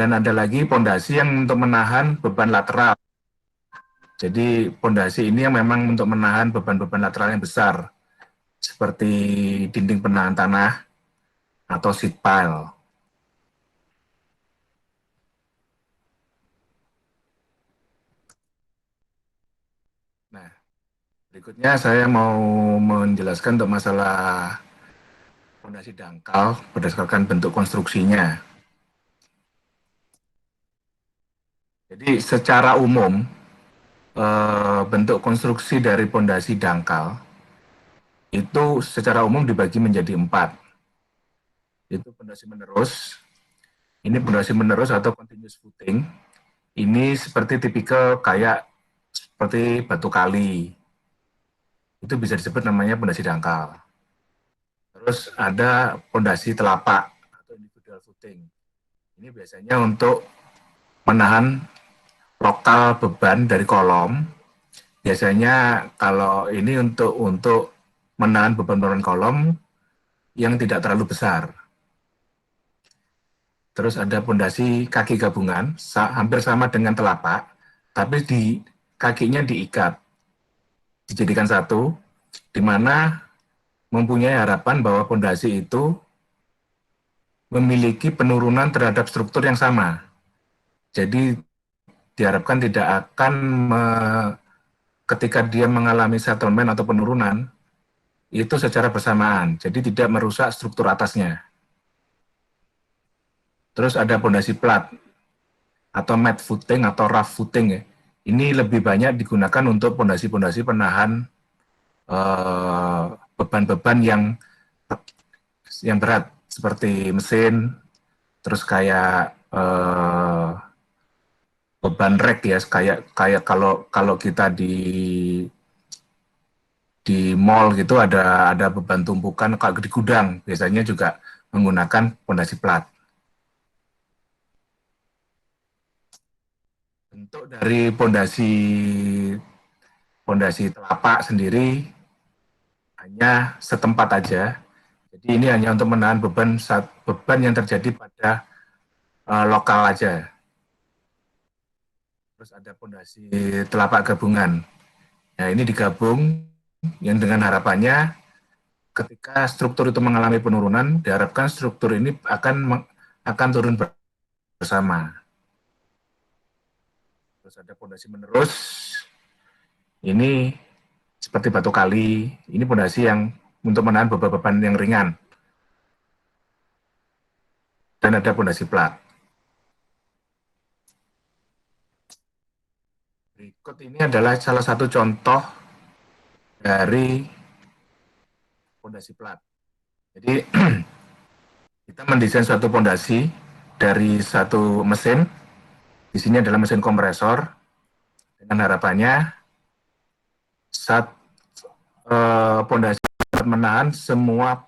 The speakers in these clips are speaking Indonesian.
Dan ada lagi pondasi yang untuk menahan beban lateral. Jadi pondasi ini yang memang untuk menahan beban-beban lateral yang besar, seperti dinding penahan tanah atau sheet pile. Nah, berikutnya saya mau menjelaskan untuk masalah pondasi dangkal berdasarkan bentuk konstruksinya. Jadi secara umum bentuk konstruksi dari pondasi dangkal itu secara umum dibagi menjadi empat. Itu pondasi menerus. Ini pondasi menerus atau continuous footing. Ini seperti tipikal kayak seperti batu kali. Itu bisa disebut namanya pondasi dangkal. Terus ada pondasi telapak atau individual footing. Ini biasanya untuk menahan lokal beban dari kolom. Biasanya kalau ini untuk menahan beban-beban kolom yang tidak terlalu besar. Terus ada pondasi kaki gabungan, hampir sama dengan telapak, tapi di kakinya diikat, dijadikan satu, di mana mempunyai harapan bahwa pondasi itu memiliki penurunan terhadap struktur yang sama. Jadi diharapkan tidak akan ketika dia mengalami settlement atau penurunan itu secara bersamaan. Jadi tidak merusak struktur atasnya. Terus ada pondasi plat atau mat footing atau rough footing ya. Ini lebih banyak digunakan untuk pondasi-pondasi penahan beban-beban yang berat seperti mesin, terus kayak beban rek ya, kayak kayak kalau kalau kita di mall gitu ada beban tumpukan kalau di gudang biasanya juga menggunakan pondasi plat. Bentuk dari pondasi pondasi telapak sendiri hanya setempat aja. Jadi ini hanya untuk menahan beban yang terjadi pada lokal aja. Terus ada pondasi telapak gabungan. Nah ini digabung yang dengan harapannya ketika struktur itu mengalami penurunan, diharapkan struktur ini akan turun bersama. Terus ada pondasi menerus. Ini seperti batu kali. Ini pondasi yang untuk menahan beban-beban yang ringan. Dan ada pondasi plat. Berikut ini adalah salah satu contoh dari pondasi plat. Jadi kita mendesain suatu pondasi dari satu mesin. Di sini adalah mesin kompresor dengan harapannya saat pondasi menahan semua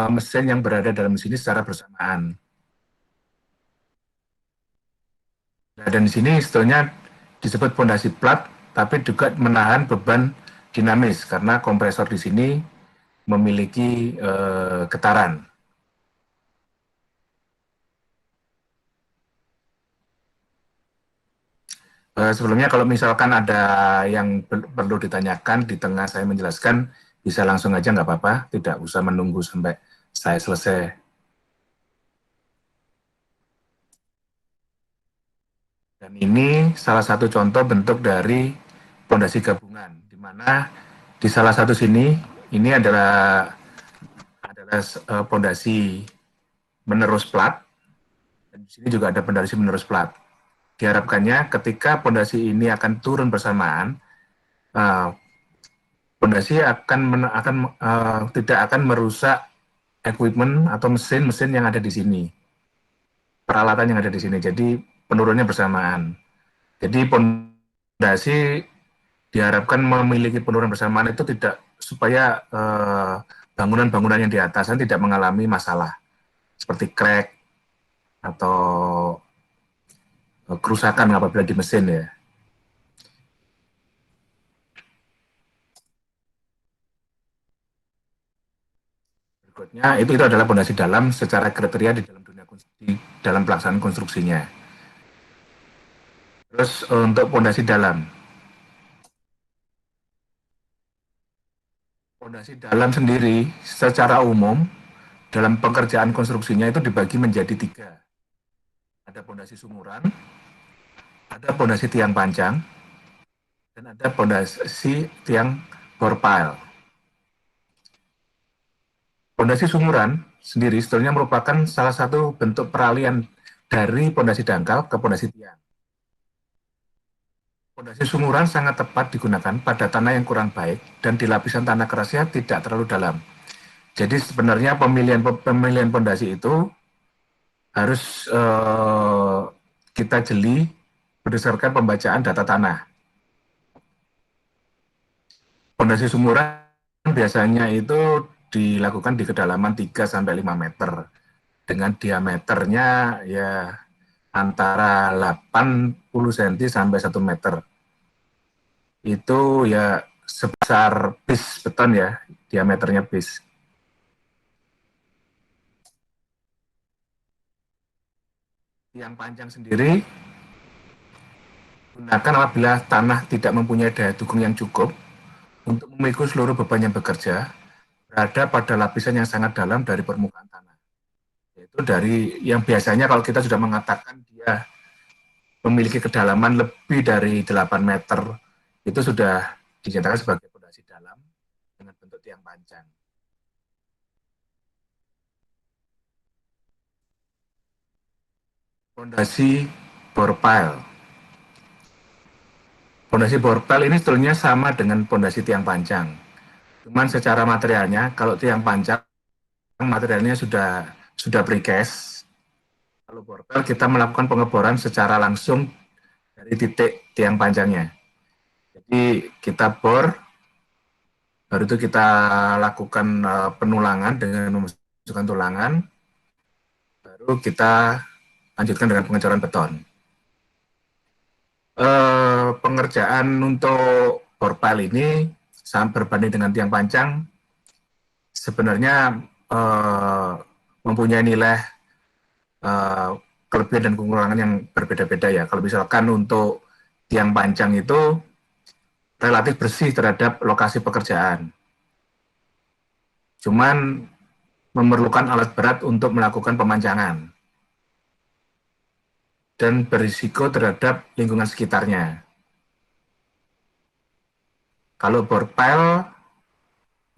mesin yang berada dalam sini secara bersamaan. Nah, dan di sini sebetulnya disebut pondasi plat, tapi juga menahan beban dinamis karena kompresor di sini memiliki getaran. Sebelumnya kalau misalkan ada yang perlu ditanyakan di tengah saya menjelaskan, bisa langsung aja nggak apa-apa, tidak usah menunggu sampai saya selesai. Dan ini salah satu contoh bentuk dari pondasi gabungan, di mana di salah satu sini ini adalah pondasi menerus plat, dan di sini juga ada pondasi menerus plat. Diharapkannya ketika pondasi ini akan turun bersamaan, pondasi tidak akan merusak equipment atau mesin-mesin yang ada di sini, peralatan yang ada di sini. Jadi penurunnya bersamaan. Jadi pondasi diharapkan memiliki penurunan bersamaan itu tidak supaya bangunan-bangunan yang di atasan tidak mengalami masalah seperti crack atau kerusakan apabila di mesin ya. Berikutnya itu adalah pondasi dalam secara kriteria di dalam dunia konstruksi dalam pelaksanaan konstruksinya. Terus untuk pondasi dalam. Pondasi dalam sendiri secara umum dalam pengerjaan konstruksinya itu dibagi menjadi tiga. Ada pondasi sumuran, ada pondasi tiang panjang, dan ada pondasi tiang bore pile. Pondasi sumuran sendiri sebetulnya merupakan salah satu bentuk peralihan dari pondasi dangkal ke pondasi tiang. Pondasi sumuran sangat tepat digunakan pada tanah yang kurang baik dan di lapisan tanah kerasnya tidak terlalu dalam. Jadi sebenarnya pemilihan pondasi itu harus kita jeli berdasarkan pembacaan data tanah. Pondasi sumuran biasanya itu dilakukan di kedalaman 3-5 meter dengan diameternya ya antara 80 cm sampai 1 meter. Itu ya sebesar bis beton ya, diameternya bis. Yang panjang sendiri gunakan apabila tanah tidak mempunyai daya dukung yang cukup untuk memikul seluruh beban yang bekerja berada pada lapisan yang sangat dalam dari permukaan tanah. Yaitu dari yang biasanya kalau kita sudah mengatakan dia memiliki kedalaman lebih dari 8 meter, itu sudah dinyatakan sebagai pondasi dalam dengan bentuk tiang panjang. Pondasi bore pile. Pondasi bore pile ini sebetulnya sama dengan pondasi tiang panjang. Cuman secara materialnya, kalau tiang panjang materialnya sudah precast. Kalau bore pile kita melakukan pengeboran secara langsung dari titik tiang panjangnya. Jadi kita bor, baru itu kita lakukan penulangan dengan memasukkan tulangan, baru kita lanjutkan dengan pengecoran beton. Pengerjaan untuk bore pile ini berbanding dengan tiang panjang sebenarnya mempunyai nilai kelebihan dan kekurangan yang berbeda-beda ya. Kalau misalkan untuk tiang panjang itu relatif bersih terhadap lokasi pekerjaan. Cuman memerlukan alat berat untuk melakukan pemanjangan dan berisiko terhadap lingkungan sekitarnya. Kalau bore pile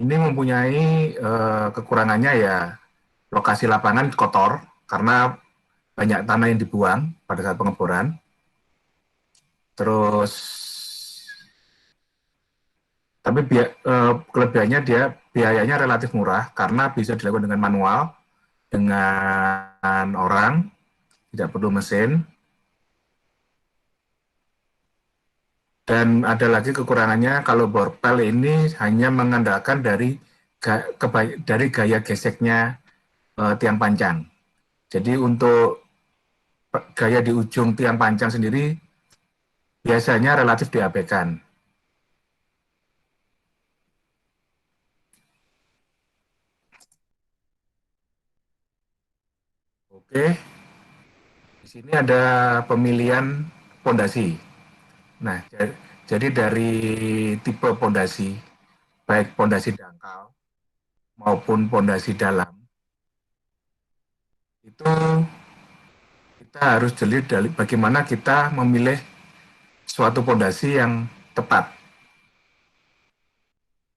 ini mempunyai kekurangannya ya lokasi lapangan kotor karena banyak tanah yang dibuang pada saat pengeboran. Terus tapi kelebihannya dia biayanya relatif murah karena bisa dilakukan dengan manual, dengan orang, tidak perlu mesin. Dan ada lagi kekurangannya kalau bore pile ini hanya mengandalkan dari gaya geseknya tiang panjang. Jadi untuk gaya di ujung tiang panjang sendiri biasanya relatif diabaikan. Oke, di sini ada pemilihan pondasi. Nah, jadi dari tipe pondasi, baik pondasi dangkal maupun pondasi dalam, itu kita harus jeli dari bagaimana kita memilih suatu pondasi yang tepat.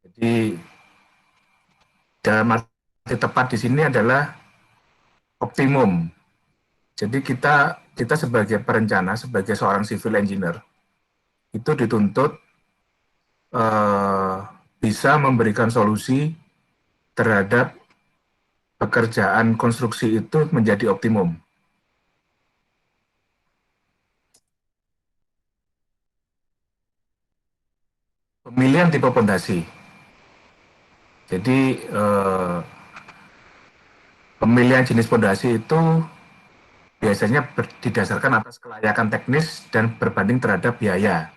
Jadi dalam arti tepat di sini adalah optimum. Jadi kita sebagai perencana, sebagai seorang civil engineer, itu dituntut bisa memberikan solusi terhadap pekerjaan konstruksi itu menjadi optimum. Pemilihan tipe pondasi. Jadi pemilihan jenis pondasi itu biasanya didasarkan atas kelayakan teknis dan berbanding terhadap biaya.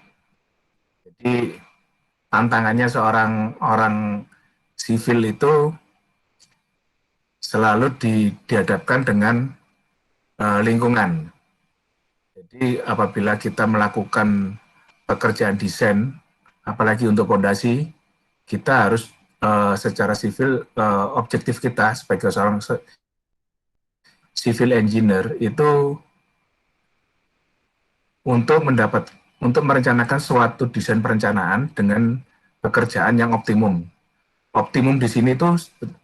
Jadi tantangannya seorang orang sivil itu selalu dihadapkan dengan lingkungan. Jadi apabila kita melakukan pekerjaan desain, apalagi untuk fondasi, kita harus secara sivil objektif kita sebagai seorang civil engineer itu untuk merencanakan suatu desain perencanaan dengan pekerjaan yang optimum. Optimum di sini itu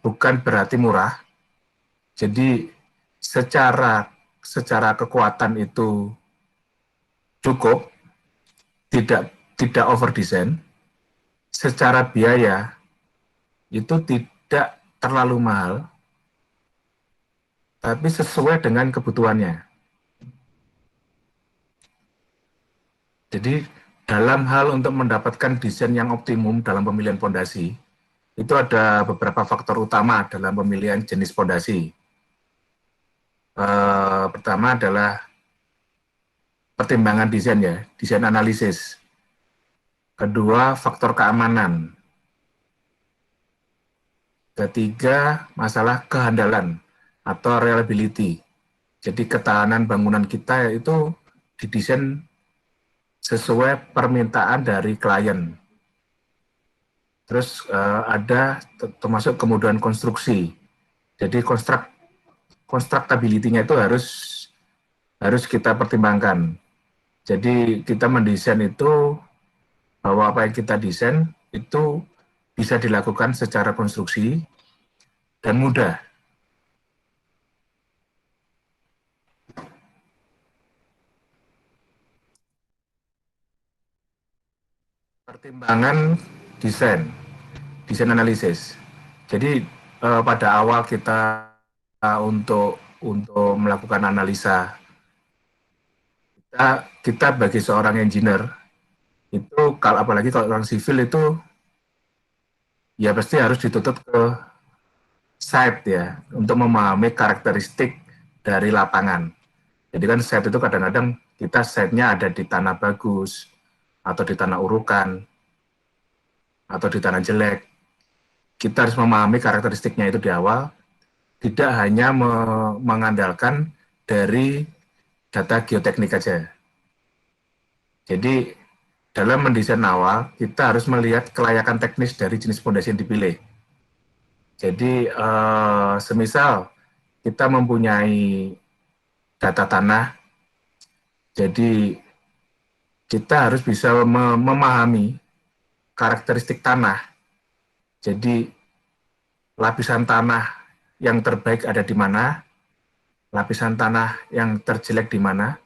bukan berarti murah. Jadi secara kekuatan itu cukup, tidak over design. Secara biaya itu tidak terlalu mahal, tapi sesuai dengan kebutuhannya. Jadi dalam hal untuk mendapatkan desain yang optimum dalam pemilihan fondasi, itu ada beberapa faktor utama dalam pemilihan jenis fondasi. Pertama adalah pertimbangan desain ya, desain analisis. Kedua, faktor keamanan. Ketiga, masalah kehandalan atau reliability. Jadi ketahanan bangunan kita itu didesain sesuai permintaan dari klien. Terus ada termasuk kemudahan konstruksi. Jadi constructability-nya itu harus kita pertimbangkan. Jadi kita mendesain itu bahwa apa yang kita desain itu bisa dilakukan secara konstruksi dan mudah. Pertimbangan desain, desain analisis. Jadi pada awal kita untuk melakukan analisa, kita bagi seorang engineer itu kalau apalagi kalau orang sivil itu ya pasti harus dituntut ke site ya untuk memahami karakteristik dari lapangan. Jadi kan site itu kadang-kadang kita site-nya ada di tanah bagus atau di tanah urukan atau di tanah jelek. Kita harus memahami karakteristiknya itu di awal, tidak hanya mengandalkan dari data geoteknik aja. Jadi dalam mendesain awal, kita harus melihat kelayakan teknis dari jenis fondasi yang dipilih. Jadi semisal kita mempunyai data tanah, jadi kita harus bisa memahami karakteristik tanah. Jadi lapisan tanah yang terbaik ada di mana, lapisan tanah yang terjelek di mana.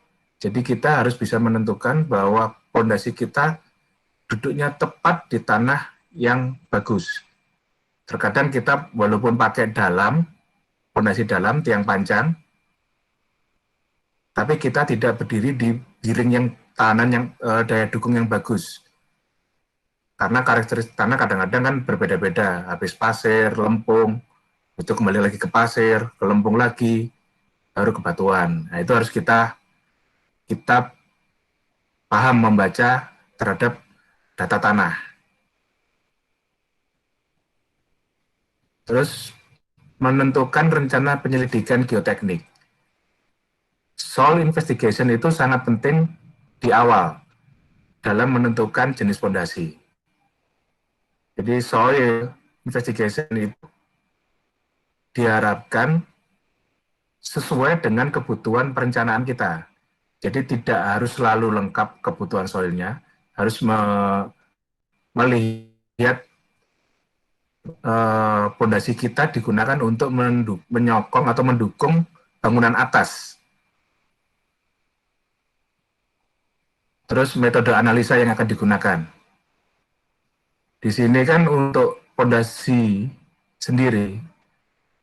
Jadi kita harus bisa menentukan bahwa fondasi kita duduknya tepat di tanah yang bagus. Terkadang kita walaupun pakai fondasi dalam, tiang panjang, tapi kita tidak berdiri di giring yang tahanan yang daya dukung yang bagus. Karena karakteristik tanah kadang-kadang kan berbeda-beda, habis pasir, lempung, itu kembali lagi ke pasir, ke lempung lagi, baru ke batuan. Nah, itu harus kita paham membaca terhadap data tanah. Terus menentukan rencana penyelidikan geoteknik. Soil investigation itu sangat penting di awal dalam menentukan jenis fondasi. Jadi soil investigation itu diharapkan sesuai dengan kebutuhan perencanaan kita. Jadi tidak harus selalu lengkap kebutuhan soilnya, harus melihat fondasi kita digunakan untuk menyokong atau mendukung bangunan atas. Terus metode analisa yang akan digunakan. Di sini kan untuk fondasi sendiri,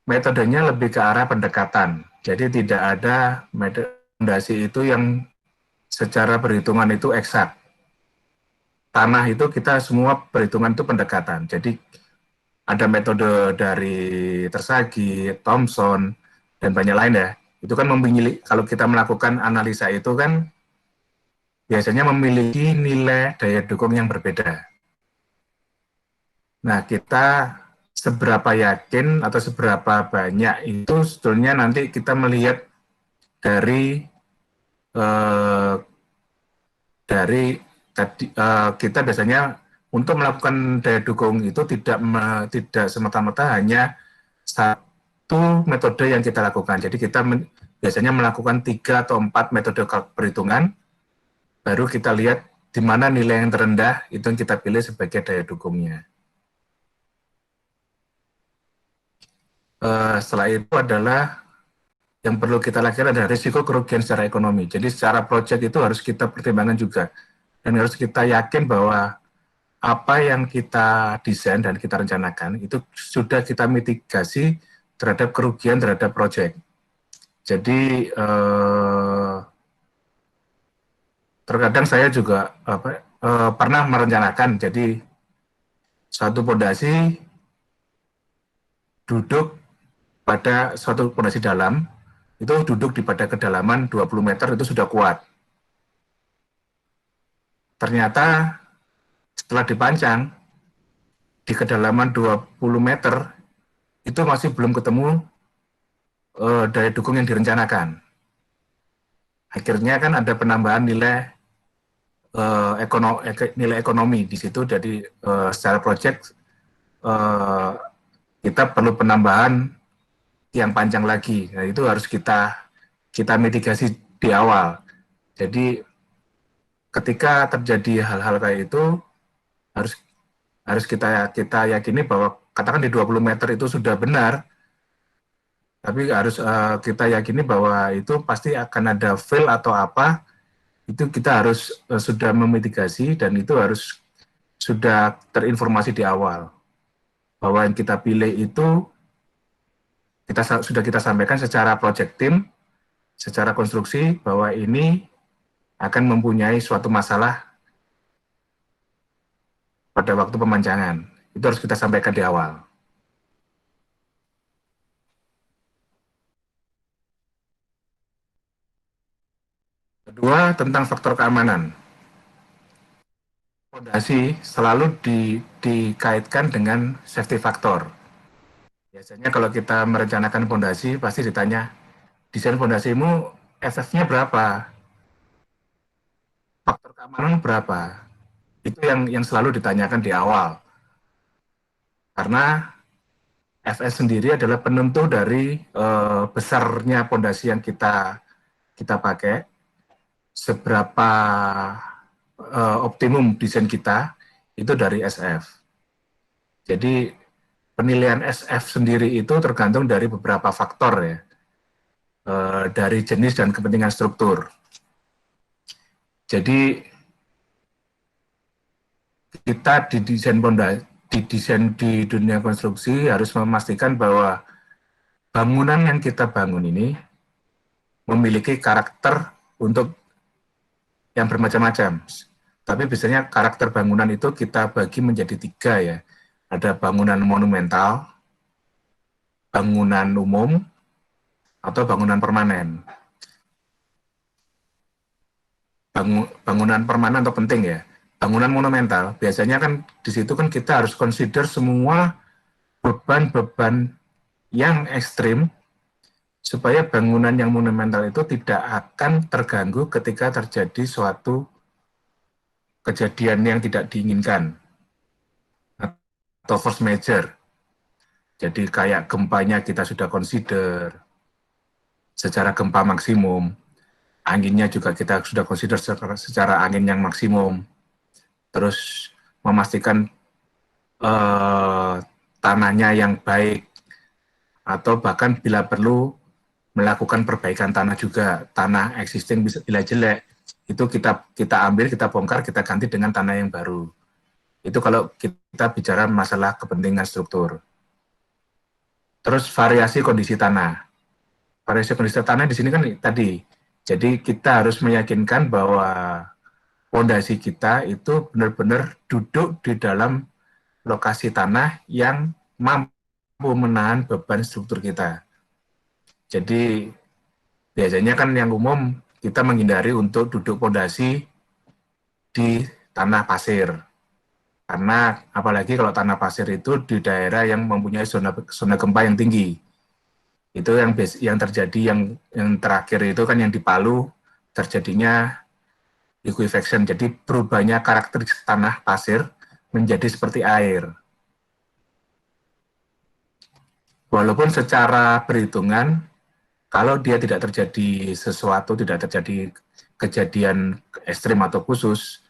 metodenya lebih ke arah pendekatan. Jadi tidak ada metode fondasi itu yang secara perhitungan itu eksak. Tanah itu kita semua perhitungan itu pendekatan. Jadi ada metode dari Tersagi, Thomson, dan banyak lain ya. Itu kan memilih, kalau kita melakukan analisa itu kan biasanya memiliki nilai daya dukung yang berbeda. Nah, kita seberapa yakin atau seberapa banyak itu sebetulnya nanti kita melihat dari eh, kita biasanya untuk melakukan daya dukung itu tidak semata-mata hanya satu metode yang kita lakukan. Jadi kita biasanya melakukan 3 atau 4 metode perhitungan, baru kita lihat di mana nilai yang terendah itu yang kita pilih sebagai daya dukungnya. Setelah itu adalah yang perlu kita lakukan adalah risiko kerugian secara ekonomi. Jadi secara proyek itu harus kita pertimbangkan juga, dan harus kita yakin bahwa apa yang kita desain dan kita rencanakan itu sudah kita mitigasi terhadap kerugian terhadap proyek. Jadi terkadang saya juga pernah merencanakan, jadi suatu pondasi duduk pada suatu pondasi dalam, itu duduk di pada kedalaman 20 meter itu sudah kuat. Ternyata setelah dipancang, di kedalaman 20 meter, itu masih belum ketemu daya dukung yang direncanakan. Akhirnya kan ada penambahan nilai ekonomi di situ, jadi secara proyek kita perlu penambahan yang panjang lagi. Nah, itu harus kita mitigasi di awal. Jadi ketika terjadi hal-hal kayak itu harus harus kita yakini bahwa katakan di 20 meter itu sudah benar, tapi harus kita yakini bahwa itu pasti akan ada fail atau apa, itu kita harus sudah memitigasi, dan itu harus sudah terinformasi di awal bahwa yang kita pilih itu sudah kita sampaikan secara project team, secara konstruksi, bahwa ini akan mempunyai suatu masalah pada waktu pemancangan. Itu harus kita sampaikan di awal. Kedua, tentang faktor keamanan. Fondasi selalu dikaitkan dengan safety factor. Biasanya kalau kita merencanakan fondasi, pasti ditanya, desain fondasimu FF-nya berapa? Faktor keamanan berapa? Itu yang selalu ditanyakan di awal. Karena FS sendiri adalah penentu dari besarnya fondasi yang kita pakai, seberapa optimum desain kita itu dari SF. Jadi penilaian SF sendiri itu tergantung dari beberapa faktor ya, dari jenis dan kepentingan struktur. Jadi kita didesain di dunia konstruksi harus memastikan bahwa bangunan yang kita bangun ini memiliki karakter untuk yang bermacam-macam. Tapi biasanya karakter bangunan itu kita bagi menjadi 3 ya. Ada bangunan monumental, bangunan umum, atau bangunan permanen. Bangunan permanen atau penting ya. Bangunan monumental, biasanya kan di situ kan kita harus consider semua beban-beban yang ekstrim supaya bangunan yang monumental itu tidak akan terganggu ketika terjadi suatu kejadian yang tidak diinginkan atau force major. Jadi kayak gempanya kita sudah consider secara gempa maksimum, anginnya juga kita sudah consider secara angin yang maksimum, terus memastikan tanahnya yang baik, atau bahkan bila perlu melakukan perbaikan tanah juga. Tanah existing bila jelek, itu kita ambil, kita bongkar, kita ganti dengan tanah yang baru. Itu kalau kita bicara masalah kepentingan struktur. Terus variasi kondisi tanah. Variasi kondisi tanah di sini kan tadi, jadi kita harus meyakinkan bahwa fondasi kita itu benar-benar duduk di dalam lokasi tanah yang mampu menahan beban struktur kita. Jadi biasanya kan yang umum kita menghindari untuk duduk fondasi di tanah pasir. Karena apalagi kalau tanah pasir itu di daerah yang mempunyai zona gempa yang tinggi. Itu yang terjadi yang terakhir itu kan yang di Palu terjadinya liquefaction. Jadi berubahnya karakteristik tanah pasir menjadi seperti air. Walaupun secara perhitungan kalau dia tidak terjadi sesuatu, tidak terjadi kejadian ekstrim atau khusus,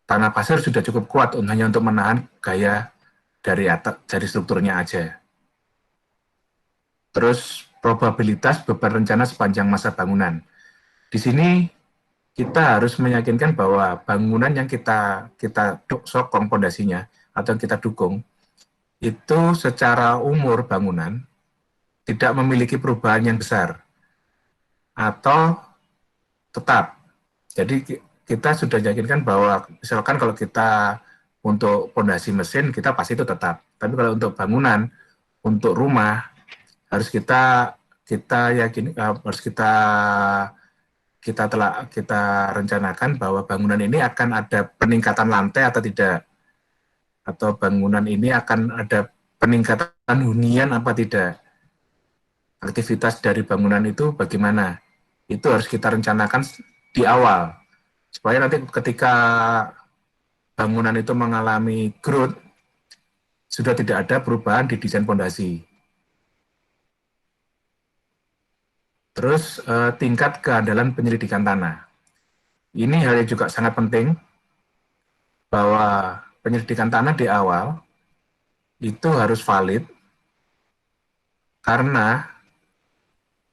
tanah pasir sudah cukup kuat hanya untuk menahan gaya dari atas, dari strukturnya aja. Terus probabilitas beban rencana sepanjang masa bangunan. Di sini kita harus meyakinkan bahwa bangunan yang kita sokong pondasinya atau yang kita dukung itu secara umur bangunan tidak memiliki perubahan yang besar atau tetap. Jadi kita sudah yakinkan bahwa misalkan kalau kita untuk pondasi mesin kita pasti itu tetap. Tapi kalau untuk bangunan, untuk rumah harus kita yakin harus kita rencanakan bahwa bangunan ini akan ada peningkatan lantai atau tidak, atau bangunan ini akan ada peningkatan hunian apa tidak, aktivitas dari bangunan itu bagaimana, itu harus kita rencanakan di awal supaya nanti ketika bangunan itu mengalami growth sudah tidak ada perubahan di desain pondasi. Terus tingkat keandalan penyelidikan tanah. Ini hal yang juga sangat penting bahwa penyelidikan tanah di awal itu harus valid karena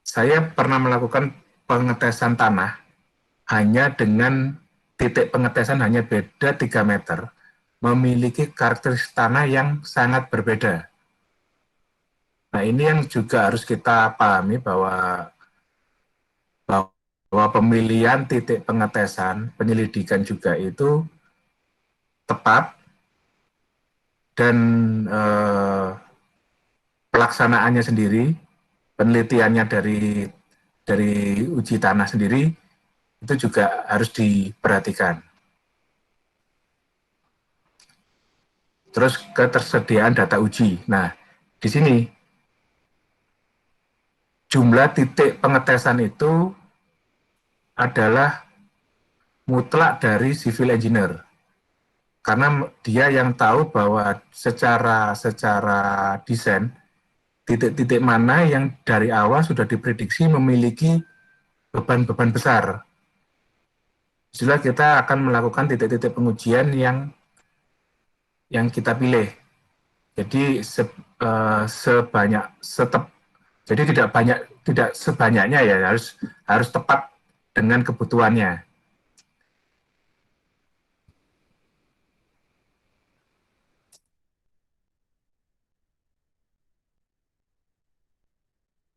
saya pernah melakukan pengetesan tanah hanya dengan titik pengetesan hanya beda 3 meter, memiliki karakteristik tanah yang sangat berbeda. Nah ini yang juga harus kita pahami bahwa pemilihan titik pengetesan, penyelidikan juga itu tepat dan pelaksanaannya sendiri, penelitiannya dari uji tanah sendiri itu juga harus diperhatikan. Terus ketersediaan data uji. Nah, di sini jumlah titik pengetesan itu adalah mutlak dari civil engineer. Karena dia yang tahu bahwa secara desain titik-titik mana yang dari awal sudah diprediksi memiliki beban-beban besar. Setelah kita akan melakukan titik-titik pengujian yang kita pilih. Jadi sebanyak jadi tidak sebanyaknya ya harus tepat dengan kebutuhannya.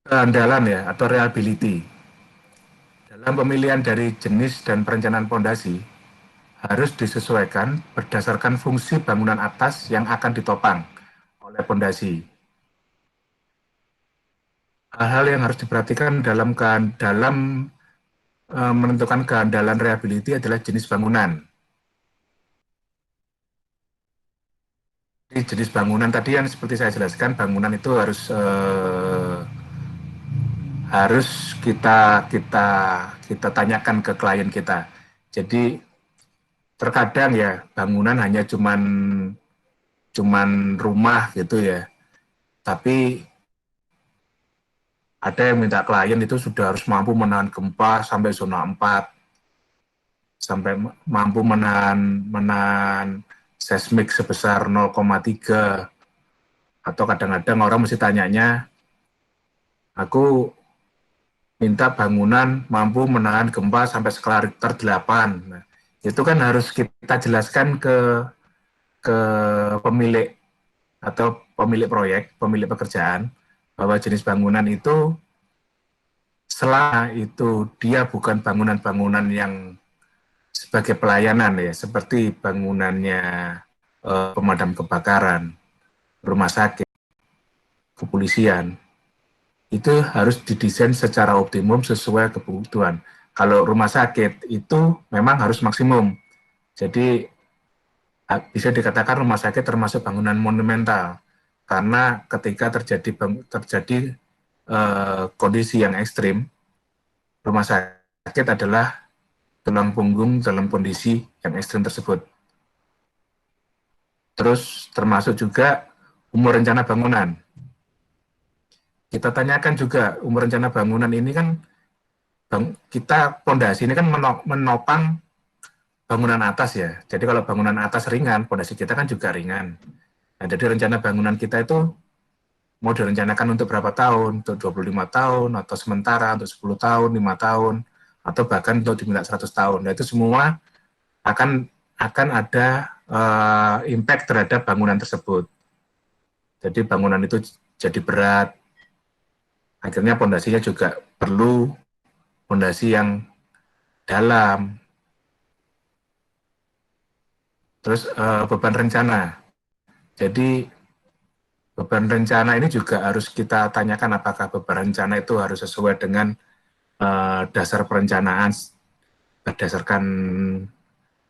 Keandalan ya atau reliability. Dalam pemilihan dari jenis dan perencanaan pondasi harus disesuaikan berdasarkan fungsi bangunan atas yang akan ditopang oleh pondasi. Hal-hal yang harus diperhatikan dalam menentukan keandalan reliability adalah jenis bangunan. Jadi jenis bangunan tadi yang seperti saya jelaskan, bangunan itu harus kita tanyakan ke klien kita. Jadi terkadang ya bangunan hanya cuman rumah gitu ya. Tapi ada yang minta klien itu sudah harus mampu menahan gempa sampai zona 4, sampai mampu menahan seismik sebesar 0,3, atau kadang-kadang orang mesti tanyanya, aku minta bangunan mampu menahan gempa sampai skala Richter 8. Nah, itu kan harus kita jelaskan ke pemilik atau pemilik proyek, pemilik pekerjaan, bahwa jenis bangunan itu selama itu dia bukan bangunan-bangunan yang sebagai pelayanan ya, seperti bangunannya pemadam kebakaran, rumah sakit, kepolisian, itu harus didesain secara optimum sesuai kebutuhan. Kalau rumah sakit itu memang harus maksimum. Jadi bisa dikatakan rumah sakit termasuk bangunan monumental. karena ketika terjadi kondisi yang ekstrim, rumah sakit adalah tulang punggung dalam kondisi yang ekstrim tersebut. Terus termasuk juga umur rencana bangunan. Kita tanyakan juga umur rencana bangunan ini kan kita pondasi ini kan menopang bangunan atas ya. Jadi kalau bangunan atas ringan, pondasi kita kan juga ringan. Nah, jadi rencana bangunan kita itu mau direncanakan untuk berapa tahun, untuk 25 tahun, atau sementara untuk 10 tahun, 5 tahun, atau bahkan untuk diminta 100 tahun. Nah, itu semua akan ada impact terhadap bangunan tersebut. Jadi bangunan itu jadi berat, akhirnya pondasinya juga perlu pondasi yang dalam. Terus beban rencana. Jadi beban rencana ini juga harus kita tanyakan apakah beban rencana itu harus sesuai dengan dasar perencanaan berdasarkan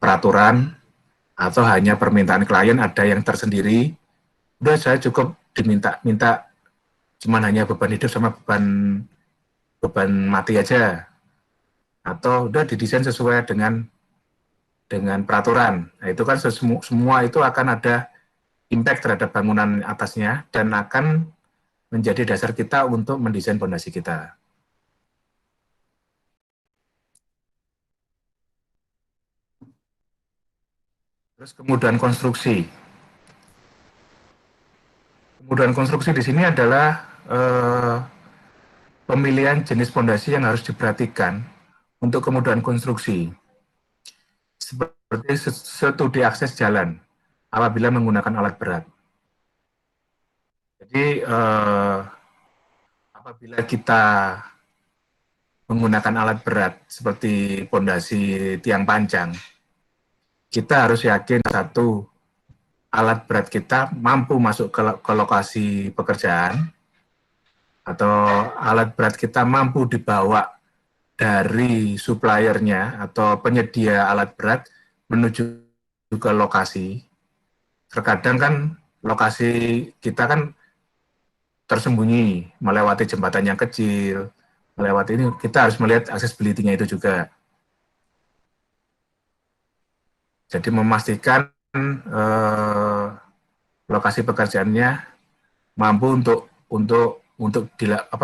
peraturan atau hanya permintaan klien ada yang tersendiri. Udah saya cukup minta cuman hanya beban hidup sama beban mati aja. Atau udah didesain sesuai dengan peraturan. Nah, itu kan semua itu akan ada impact terhadap bangunan atasnya dan akan menjadi dasar kita untuk mendesain fondasi kita. Terus kemudahan konstruksi. Kemudahan konstruksi di sini adalah pemilihan jenis fondasi yang harus diperhatikan untuk kemudahan konstruksi. Seperti studi akses jalan apabila menggunakan alat berat. Jadi apabila kita menggunakan alat berat seperti fondasi tiang panjang, kita harus yakin satu, alat berat kita mampu masuk ke lokasi pekerjaan, atau alat berat kita mampu dibawa dari suppliernya atau penyedia alat berat menuju ke lokasi. Terkadang kan lokasi kita kan tersembunyi, melewati jembatan yang kecil, melewati ini, kita harus melihat accessibility-nya itu juga. Jadi memastikan lokasi pekerjaannya mampu untuk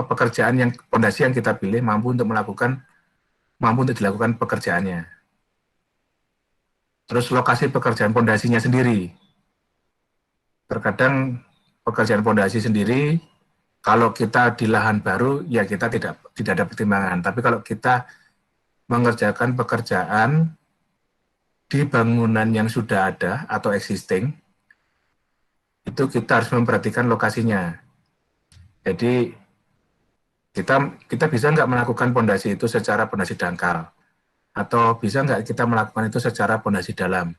pekerjaan yang fondasi yang kita pilih mampu untuk dilakukan pekerjaannya. Terus lokasi pekerjaan fondasinya sendiri. Terkadang pekerjaan fondasi sendiri kalau kita di lahan baru ya kita tidak ada pertimbangan. Tapi kalau kita mengerjakan pekerjaan di bangunan yang sudah ada atau existing, itu kita harus memperhatikan lokasinya. Jadi kita bisa nggak melakukan fondasi itu secara fondasi dangkal, atau bisa nggak kita melakukan itu secara fondasi dalam.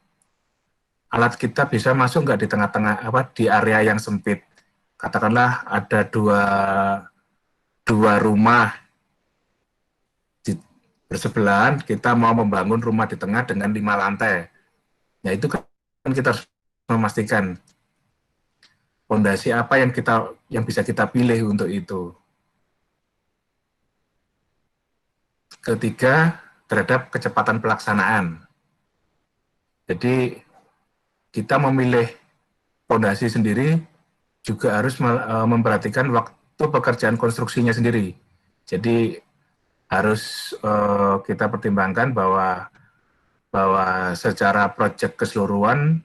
Alat kita bisa masuk nggak di tengah-tengah di area yang sempit. Katakanlah ada dua rumah bersebelahan, kita mau membangun rumah di tengah dengan 5 lantai. Ya itu kan kita harus memastikan fondasi apa yang bisa kita pilih untuk itu. Ketiga, terhadap kecepatan pelaksanaan. Jadi kita memilih fondasi sendiri juga harus memperhatikan waktu pekerjaan konstruksinya sendiri. Jadi harus kita pertimbangkan bahwa secara proyek keseluruhan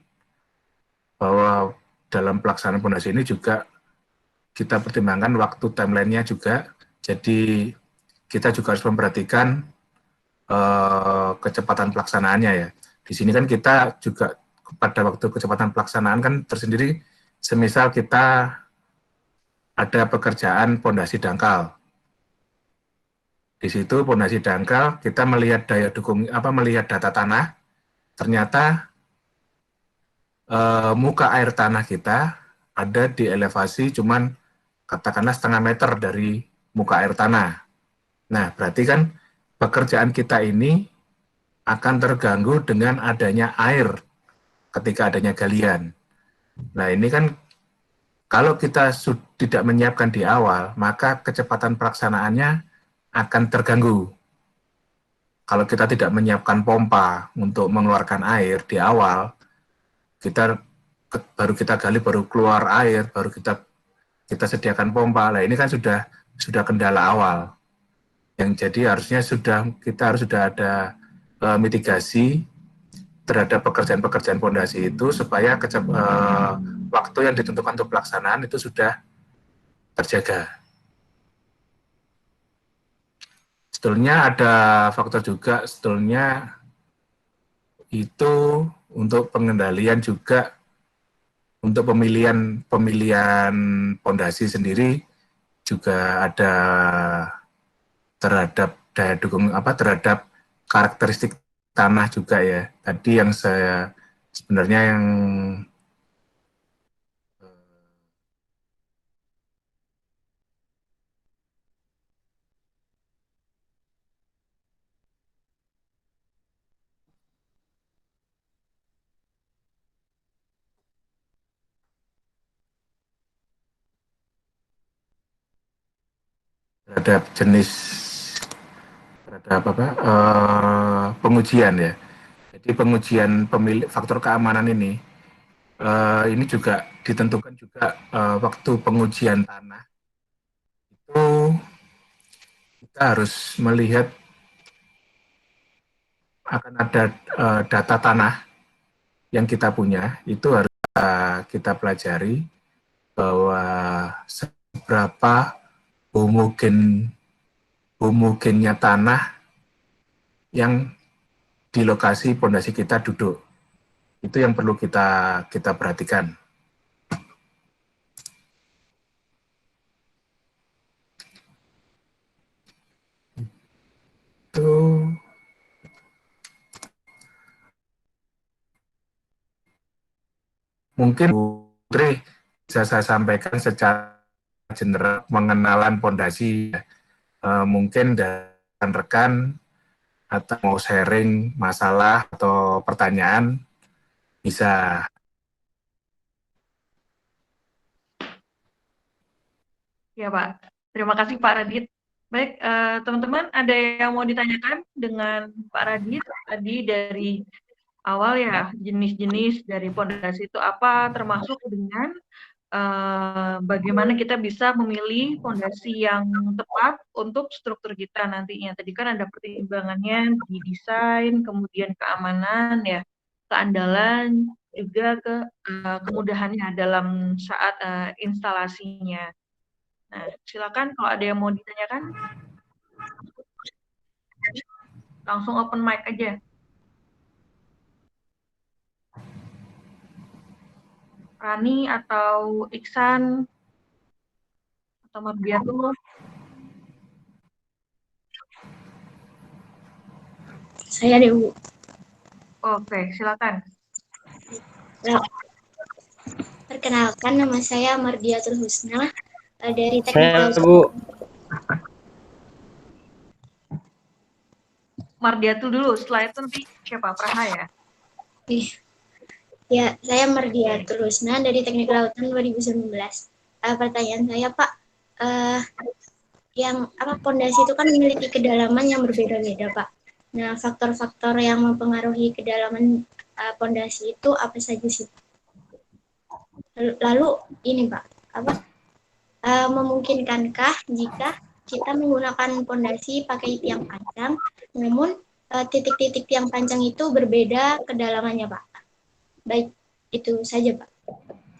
bahwa dalam pelaksanaan fondasi ini juga kita pertimbangkan waktu timeline-nya juga. Jadi kita juga harus memperhatikan kecepatan pelaksanaannya ya. Di sini kan kita juga pada waktu kecepatan pelaksanaan kan tersendiri, semisal kita ada pekerjaan fondasi dangkal. Di situ fondasi dangkal kita melihat daya dukung melihat data tanah, ternyata muka air tanah kita ada di elevasi cuman katakanlah setengah meter dari muka air tanah. Nah, berarti kan pekerjaan kita ini akan terganggu dengan adanya air ketika adanya galian. Nah, ini kan Kalau kita tidak menyiapkan di awal, maka kecepatan pelaksanaannya akan terganggu. Kalau kita tidak menyiapkan pompa untuk mengeluarkan air di awal, kita baru kita gali, baru keluar air, baru kita sediakan pompa. Nah, ini kan sudah kendala awal. Yang jadi harusnya kita harus sudah ada mitigasi terhadap pekerjaan-pekerjaan pondasi itu supaya waktu yang ditentukan untuk pelaksanaan itu sudah terjaga. Sebetulnya ada faktor juga, sebetulnya itu untuk pengendalian juga, untuk pemilihan pondasi sendiri juga ada terhadap daya dukung terhadap karakteristik tanah juga ya. Tadi yang saya sebenarnya yang terhadap jenis terhadap pengujian ya. Jadi pengujian faktor keamanan ini juga ditentukan juga waktu pengujian tanah itu kita harus melihat akan ada data tanah yang kita punya, itu harus kita pelajari bahwa seberapa homogennya tanah yang di lokasi pondasi kita duduk. Itu yang perlu kita perhatikan. Itu mungkin Putri bisa saya sampaikan secara general mengenalan pondasi, mungkin dari rekan atau mau sharing masalah atau pertanyaan bisa. Ya Pak, terima kasih Pak Radit. Baik, teman-teman ada yang mau ditanyakan dengan Pak Radit tadi dari awal ya, jenis-jenis dari pondasi itu apa, termasuk dengan bagaimana kita bisa memilih pondasi yang tepat untuk struktur kita nantinya. Tadi kan ada pertimbangannya di desain, kemudian keamanan ya, keandalan, juga kemudahannya dalam saat instalasinya. Nah, silakan kalau ada yang mau ditanyakan, langsung open mic aja. Rani atau Iksan atau Mardiatul. Saya deh, Bu. Oke, silakan. Perkenalkan, nama saya Mardiatul Husna dari Teknik Laut. Bu. Mardiatul dulu, setelah itu nanti siapa? Praha ya? Ya, saya Mardiatul Husna dari Teknik Kelautan 2019. Pertanyaan saya, Pak, yang pondasi itu kan memiliki kedalaman yang berbeda-beda, Pak. Nah, faktor-faktor yang mempengaruhi kedalaman pondasi itu apa saja sih? Lalu ini, Pak, memungkinkankah jika kita menggunakan pondasi pakai tiang panjang, namun titik-titik tiang panjang itu berbeda kedalamannya, Pak? Baik, itu saja, Pak.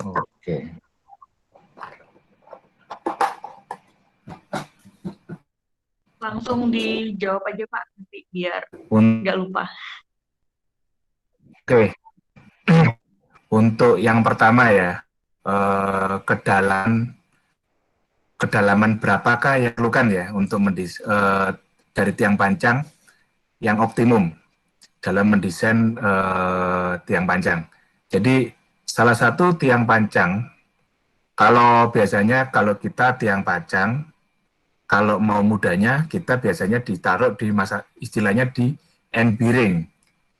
Oke. Langsung dijawab aja Pak, nanti biar nggak lupa. Oke. Untuk yang pertama ya, kedalaman berapakah yang diperlukan ya untuk dari tiang panjang yang optimum dalam mendesain tiang panjang. Jadi salah satu tiang panjang, kalau biasanya kalau kita tiang panjang, kalau mau mudahnya kita biasanya ditaruh di istilahnya di end bearing.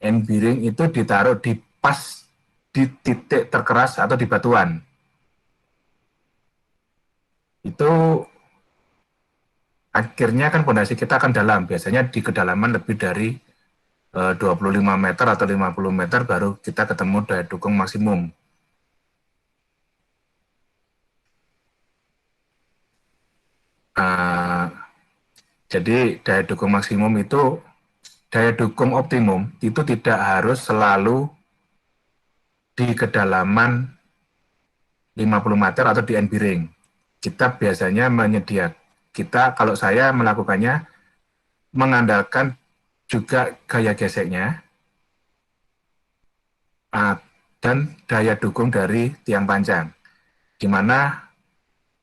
End bearing itu ditaruh di pas di titik terkeras atau di batuan. itu akhirnya kan pondasi kita akan dalam, biasanya di kedalaman lebih dari 25 meter atau 50 meter baru kita ketemu daya dukung maksimum. Jadi daya dukung maksimum itu, daya dukung optimum itu tidak harus selalu di kedalaman 50 meter atau di end bearing. Kita biasanya kalau saya melakukannya mengandalkan juga gaya geseknya dan daya dukung dari tiang panjang, di mana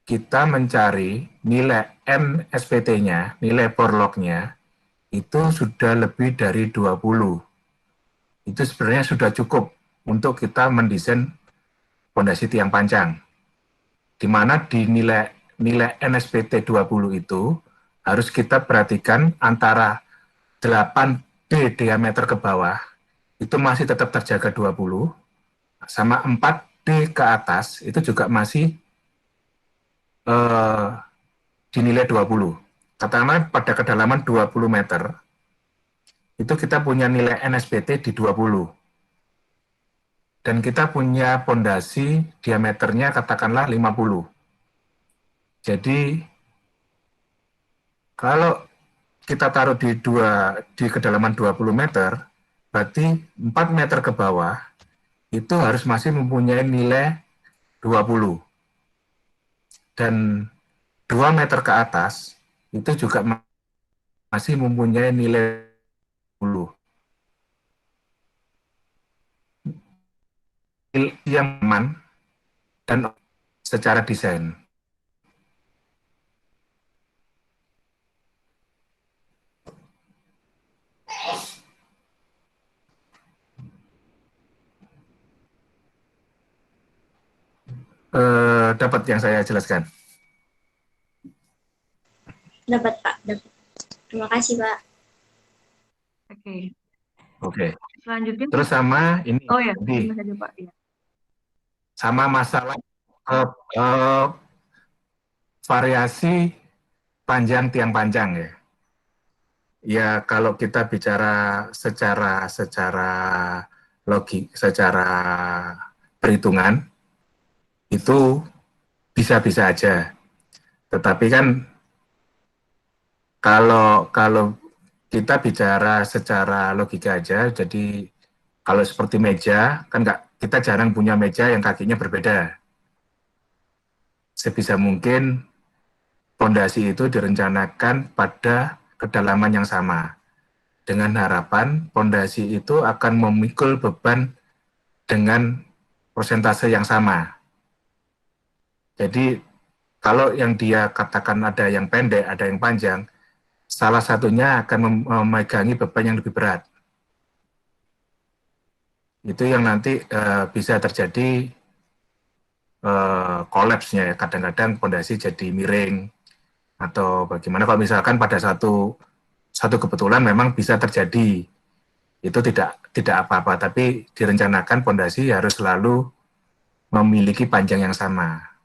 kita mencari nilai NSPT-nya, nilai borlognya, itu sudah lebih dari 20. Itu sebenarnya sudah cukup untuk kita mendesain fondasi tiang panjang. Di mana di nilai NSPT 20 itu harus kita perhatikan antara 8D diameter ke bawah, itu masih tetap terjaga 20, sama 4D ke atas, itu juga masih dinilai 20. Katakanlah pada kedalaman 20 meter, itu kita punya nilai NSPT di 20. Dan kita punya pondasi diameternya katakanlah 50. Jadi, kalau kita taruh di kedalaman 20 meter, berarti 4 meter ke bawah, itu harus masih mempunyai nilai 20. Dan 2 meter ke atas, itu juga masih mempunyai nilai 20. Yang aman dan secara desain. Dapat yang saya jelaskan? Dapat, Pak. Dapat. Terima kasih, Pak. Oke. Oke. Selanjutnya. Terus sama ini. Oh ya, ini saja Pak. Ya. Sama masalah variasi panjang tiang panjang ya. Ya kalau kita bicara secara logik, secara perhitungan itu bisa-bisa aja. Tetapi kan kalau kita bicara secara logika aja, jadi kalau seperti meja kan kita jarang punya meja yang kakinya berbeda. Sebisa mungkin fondasi itu direncanakan pada kedalaman yang sama, dengan harapan fondasi itu akan memikul beban dengan persentase yang sama. Jadi kalau yang dia katakan ada yang pendek, ada yang panjang, salah satunya akan memegangi beban yang lebih berat. Itu yang nanti bisa terjadi kolapsnya. Kadang-kadang fondasi jadi miring atau bagaimana. Kalau misalkan pada satu kebetulan memang bisa terjadi, itu tidak apa-apa, tapi direncanakan fondasi harus selalu memiliki panjang yang sama.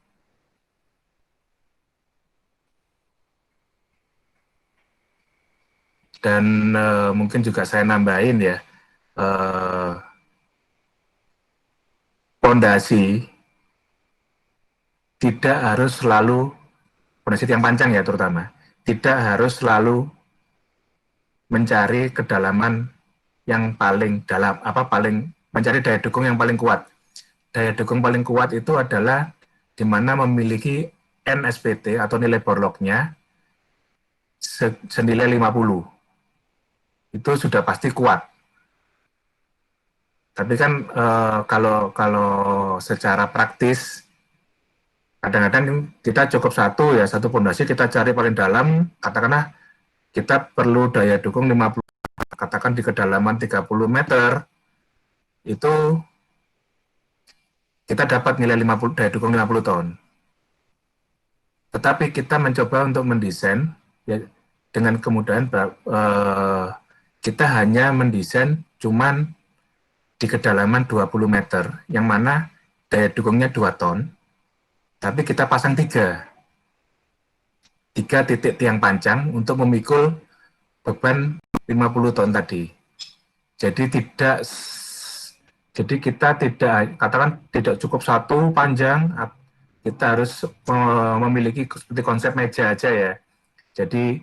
Dan mungkin juga saya nambahin ya, fondasi tidak harus selalu, fondasi yang panjang ya terutama, tidak harus selalu mencari kedalaman yang paling dalam, mencari daya dukung yang paling kuat. Daya dukung paling kuat itu adalah di mana memiliki NSPT atau nilai borlognya senilai 50. Itu sudah pasti kuat. Tapi kan kalau secara praktis, kadang-kadang kita cukup satu fondasi kita cari paling dalam, katakanlah kita perlu daya dukung 50, katakan di kedalaman 30 meter, itu kita dapat nilai 50, daya dukung 50 ton. Tetapi kita mencoba untuk mendesain ya, dengan kemudahan kita hanya mendesain cuman di kedalaman 20 meter, yang mana daya dukungnya 2 ton, tapi kita pasang 3. 3 titik tiang panjang untuk memikul beban 50 ton tadi. Jadi kita tidak, katakan tidak cukup satu panjang, kita harus memiliki seperti konsep meja aja ya. Jadi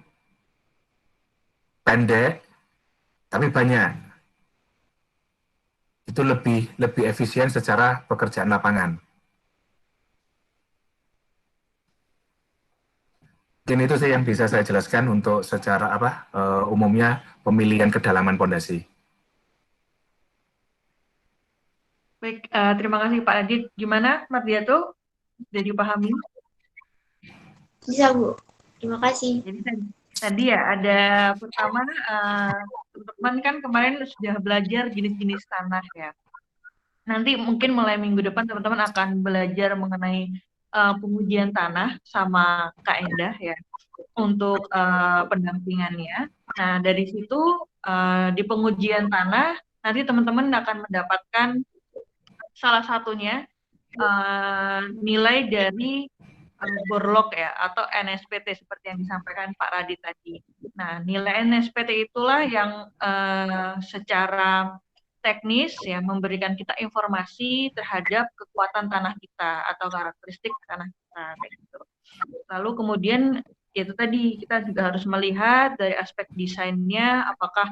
pendek tapi banyak. Itu lebih efisien secara pekerjaan lapangan. Mungkin itu sih yang bisa saya jelaskan untuk secara umumnya pemilihan kedalaman pondasi. Baik, terima kasih Pak Adit. Gimana, Mardiato? Sudah dipahami? Bisa, Bu. Terima kasih. Jadi tadi ya ada pertama teman-teman kan kemarin sudah belajar jenis-jenis tanah ya. Nanti mungkin mulai minggu depan teman-teman akan belajar mengenai pengujian tanah sama Kak Endah ya untuk pendampingannya. Nah dari situ di pengujian tanah nanti teman-teman akan mendapatkan salah satunya nilai dari Borlog ya atau NSPT seperti yang disampaikan Pak Radit tadi. Nah, nilai NSPT itulah yang secara teknis ya memberikan kita informasi terhadap kekuatan tanah kita atau karakteristik tanah kita kayak gitu. Lalu kemudian itu tadi kita juga harus melihat dari aspek desainnya apakah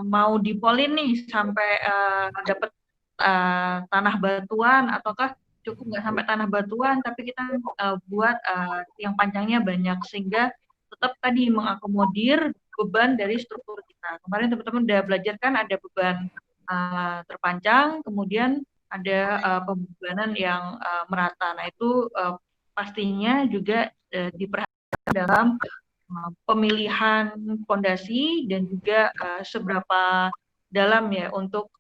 mau dipolin nih sampai dapat tanah batuan ataukah cukup nggak sampai tanah batuan tapi kita buat yang panjangnya banyak sehingga tetap tadi mengakomodir beban dari struktur kita. Kemarin teman-teman udah belajar kan ada beban terpanjang, kemudian ada pembebanan yang merata. Nah itu pastinya juga diperhatikan dalam pemilihan fondasi dan juga seberapa dalam ya untuk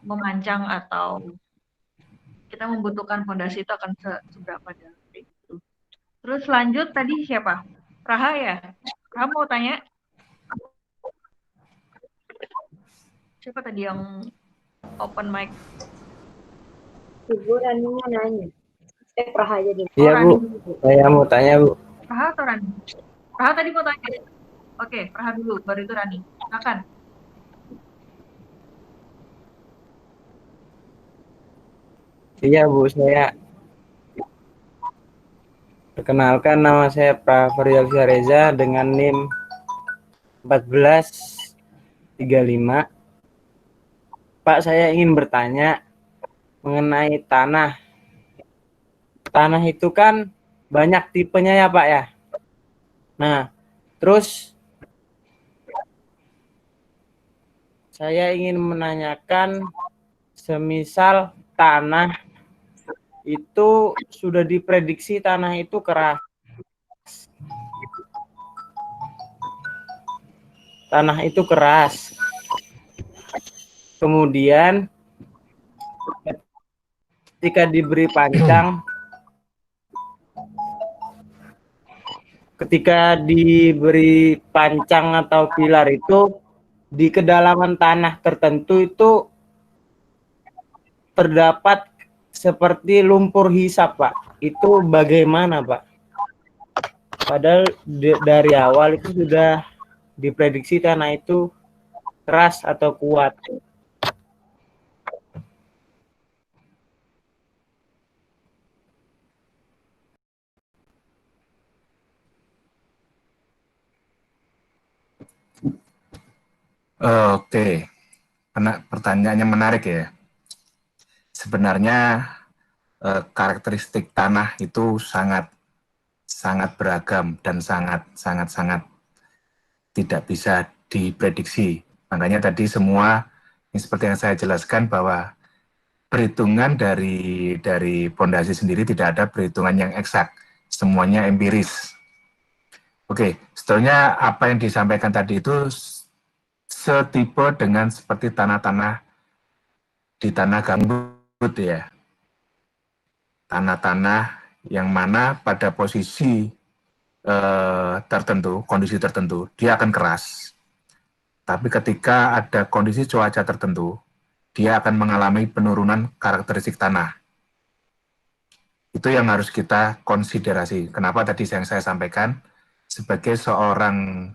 memancang atau kita membutuhkan fondasi itu akan seberapa dalam itu. Terus lanjut tadi siapa? Raha ya? Raha mau tanya? Siapa tadi yang open mic? Ibu Rani mau nanya. Raha jadi. Iya, Bu. Saya mau tanya, Bu. Raha atau Rani? Raha tadi mau tanya. Oke, Raha dulu, baru itu Rani. Silakan. Iya, Bu. Saya perkenalkan, nama saya Pravriel Reza dengan NIM 1435. Pak, saya ingin bertanya mengenai tanah. Tanah itu kan banyak tipenya ya, Pak ya. Nah, terus saya ingin menanyakan semisal tanah itu sudah diprediksi tanah itu keras. Tanah itu keras. Kemudian ketika diberi pancang, atau pilar itu di kedalaman tanah tertentu itu terdapat seperti lumpur hisap, Pak. Itu bagaimana, Pak? Padahal dari awal itu sudah diprediksi tanah itu keras atau kuat. Oke, pertanyaannya menarik ya. Sebenarnya karakteristik tanah itu sangat beragam dan sangat tidak bisa diprediksi. Makanya tadi semua ini seperti yang saya jelaskan bahwa perhitungan dari pondasi sendiri tidak ada perhitungan yang eksak, semuanya empiris. Oke, setelahnya apa yang disampaikan tadi itu setipe dengan seperti tanah-tanah di tanah gambut ya. Tanah-tanah yang mana pada posisi tertentu, kondisi tertentu, dia akan keras. Tapi ketika ada kondisi cuaca tertentu, dia akan mengalami penurunan karakteristik tanah. Itu yang harus kita konsiderasi. Kenapa tadi yang saya sampaikan, sebagai seorang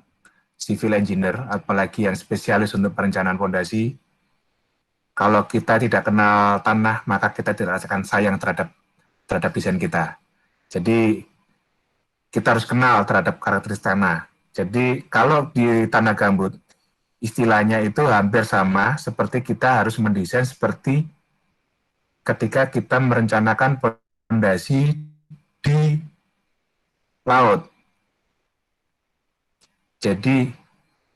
civil engineer, apalagi yang spesialis untuk perencanaan fondasi, kalau kita tidak kenal tanah, maka kita tidak akan sayang terhadap desain kita. Jadi, kita harus kenal terhadap karakteristik tanah. Jadi, kalau di tanah gambut, istilahnya itu hampir sama seperti kita harus mendesain seperti ketika kita merencanakan fondasi di laut. Jadi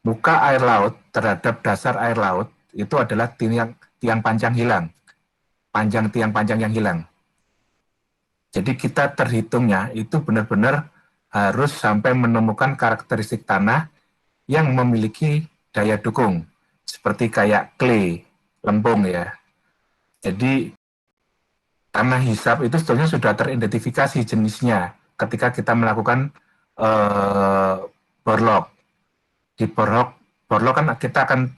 muka air laut terhadap dasar air laut itu adalah tiang panjang hilang, panjang tiang panjang yang hilang. Jadi kita terhitungnya itu benar-benar harus sampai menemukan karakteristik tanah yang memiliki daya dukung, seperti kayak clay, lempung ya. Jadi tanah hisap itu sebetulnya sudah teridentifikasi jenisnya ketika kita melakukan borlog. Di borlog kan kita akan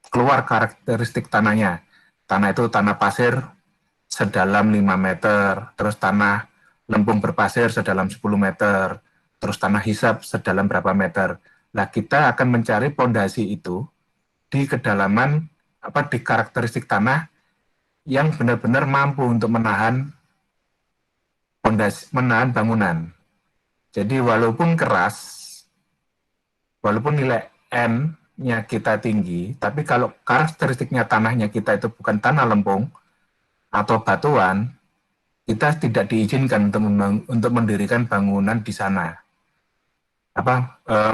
keluar karakteristik tanahnya. Tanah itu tanah pasir sedalam 5 meter, terus tanah lempung berpasir sedalam 10 meter, terus tanah hisap sedalam berapa meter. Nah, kita akan mencari pondasi itu di kedalaman di karakteristik tanah yang benar-benar mampu untuk menahan menahan bangunan. Jadi walaupun keras, walaupun nilai N-nya kita tinggi, tapi kalau karakteristiknya tanahnya kita itu bukan tanah lempung atau batuan, kita tidak diizinkan untuk mendirikan bangunan di sana.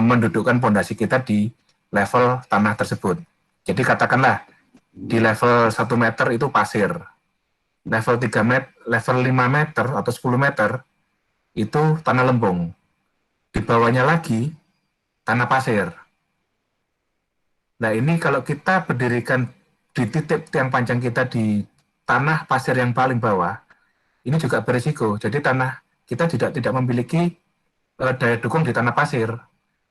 Mendudukkan pondasi kita di level tanah tersebut. Jadi katakanlah di level 1 meter itu pasir, level 3 meter, level 5 meter atau 10 meter itu tanah lempung. Di bawahnya lagi tanah pasir. Nah ini kalau kita berdirikan di titik tiang panjang kita di tanah pasir yang paling bawah, ini juga berisiko. Jadi tanah kita tidak memiliki daya dukung di tanah pasir.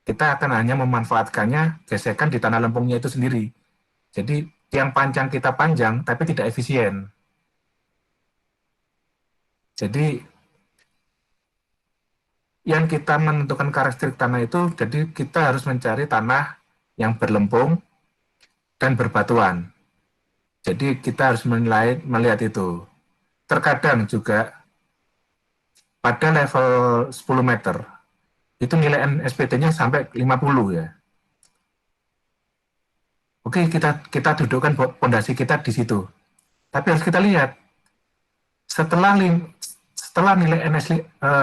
Kita akan hanya memanfaatkannya gesekan di tanah lempungnya itu sendiri. Jadi tiang panjang kita panjang, tapi tidak efisien. Jadi yang kita menentukan karakteristik tanah itu, jadi kita harus mencari tanah yang berlempung dan berbatuan. Jadi kita harus melihat itu. Terkadang juga pada level 10 meter, itu nilai NSPT-nya sampai 50 ya. Oke, kita dudukkan pondasi kita di situ. Tapi harus kita lihat, setelah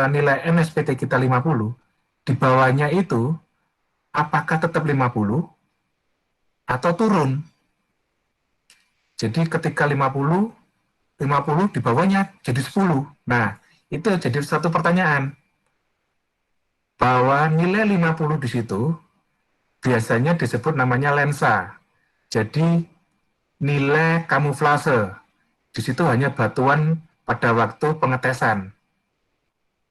nilai NSPT kita 50, di bawahnya itu apakah tetap 50 atau turun? Jadi ketika 50 di bawahnya jadi 10. Nah, itu jadi satu pertanyaan. Bahwa nilai 50 di situ biasanya disebut namanya lensa. Jadi nilai kamuflase. Di situ hanya batuan pada waktu pengetesan.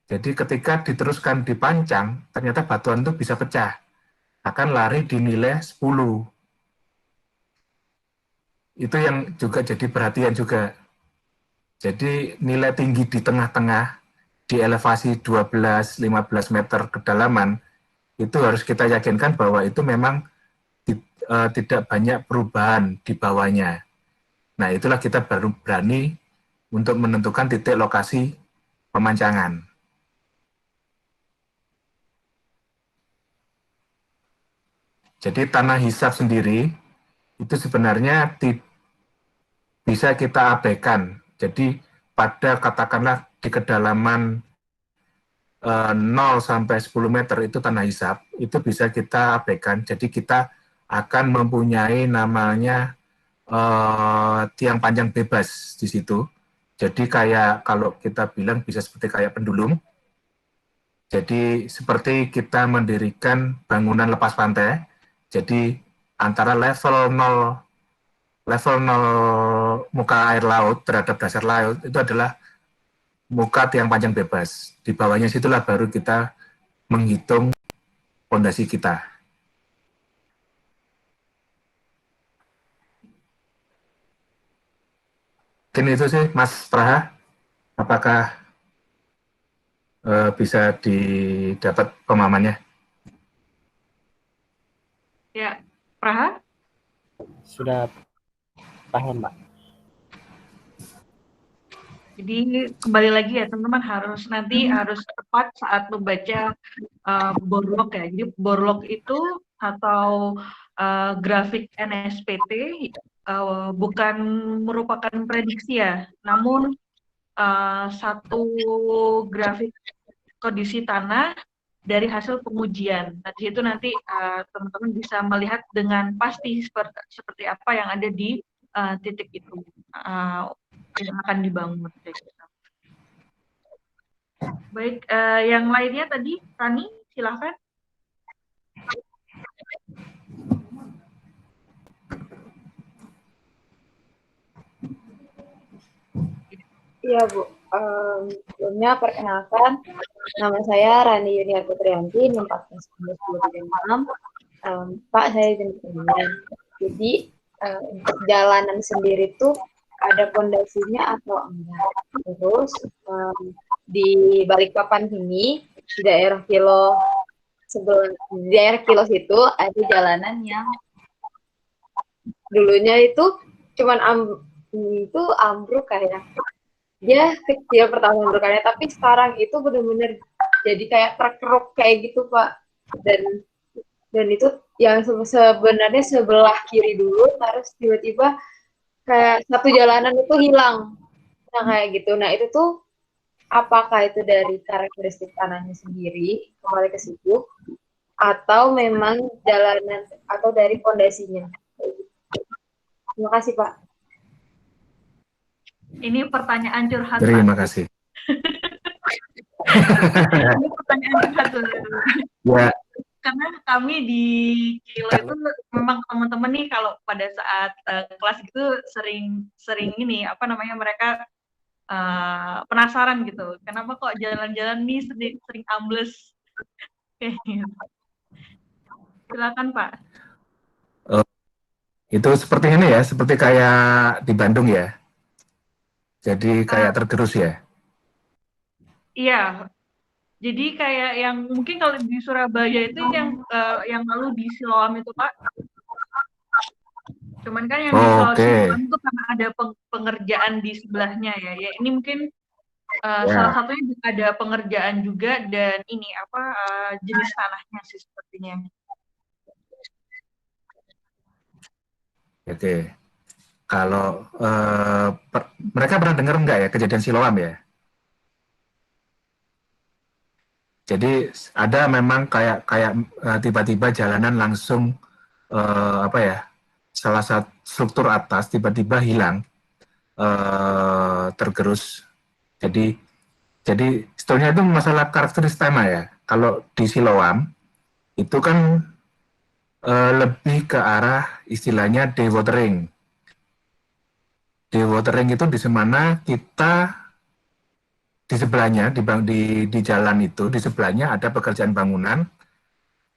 Jadi ketika diteruskan dipancang, ternyata batuan itu bisa pecah. Akan lari di nilai 10. Itu yang juga jadi perhatian juga. Jadi nilai tinggi di tengah-tengah, di elevasi 12-15 meter kedalaman, itu harus kita yakinkan bahwa itu memang tidak banyak perubahan di bawahnya. Nah, itulah kita baru berani untuk menentukan titik lokasi pemancangan. Jadi tanah hisap sendiri itu sebenarnya bisa kita abaikan. Jadi pada katakanlah di kedalaman 0 sampai 10 meter itu tanah hisap, itu bisa kita abaikan. Jadi kita akan mempunyai namanya tiang panjang bebas di situ. Jadi kayak kalau kita bilang bisa seperti kayak pendulum. Jadi seperti kita mendirikan bangunan lepas pantai. Jadi antara level 0 muka air laut terhadap dasar laut itu adalah muka tiang panjang bebas. Di bawahnya situlah baru kita menghitung fondasi kita. Mungkin itu sih, Mas Praha. Apakah bisa didapat pemahamannya. Ya, Praha? Sudah paham, Pak. Jadi kembali lagi ya teman-teman, harus tepat saat membaca borlog ya. Jadi borlog itu atau grafik NSPT bukan merupakan prediksi ya, namun satu grafik kondisi tanah dari hasil pengujian. Nah, di situ nanti teman-teman bisa melihat dengan pasti seperti apa yang ada di titik itu yang akan dibangun. Baik, yang lainnya tadi, Rani, silahkan. Iya, Bu. Sebelumnya perkenalkan, nama saya Rani Yunia Putrianti, 14 Pak, saya jenengan. Jadi, untuk jalanan sendiri tuh ada pondasinya atau enggak. Terus, di Balikpapan ini, di daerah Kilo situ ada jalanan yang dulunya itu cuman ambruk kayak dia kecil pertama ambruknya, tapi sekarang itu benar-benar jadi kayak terkeruk kayak gitu, Pak. Dan itu yang sebenarnya sebelah kiri dulu, terus tiba-tiba kayak satu jalanan itu hilang. Nah, kayak gitu. Nah, itu tuh apakah itu dari karakteristik tanahnya sendiri kembali ke situ, atau memang jalanan atau dari fondasinya? Terima kasih, Pak. Ini pertanyaan curhat. Terima kasih. Ini pertanyaan curhat. Ya. Karena kami di Kilo itu memang teman-teman nih kalau pada saat kelas itu sering ini apa namanya mereka penasaran gitu. Kenapa kok jalan-jalan nih sering ambles? Silakan, Pak. Itu seperti ini ya, seperti kayak di Bandung ya. Jadi kayak tergerus ya. Iya. Jadi kayak yang mungkin kalau di Surabaya itu yang lalu di Siloam itu, Pak. Cuman kan yang di Siloam itu karena ada pengerjaan di sebelahnya ya. Ya ini mungkin salah satunya ada pengerjaan juga dan ini apa jenis tanahnya sih sepertinya. Oke. Kalau mereka pernah dengar nggak ya kejadian Siloam ya? Jadi ada memang kayak tiba-tiba jalanan langsung apa ya, salah satu struktur atas tiba-tiba hilang, tergerus. Jadi sebetulnya itu masalah karakteristik tanah ya. Kalau di Siloam itu kan lebih ke arah istilahnya dewatering. Dewatering itu di mana kita di sebelahnya di jalan itu di sebelahnya ada pekerjaan bangunan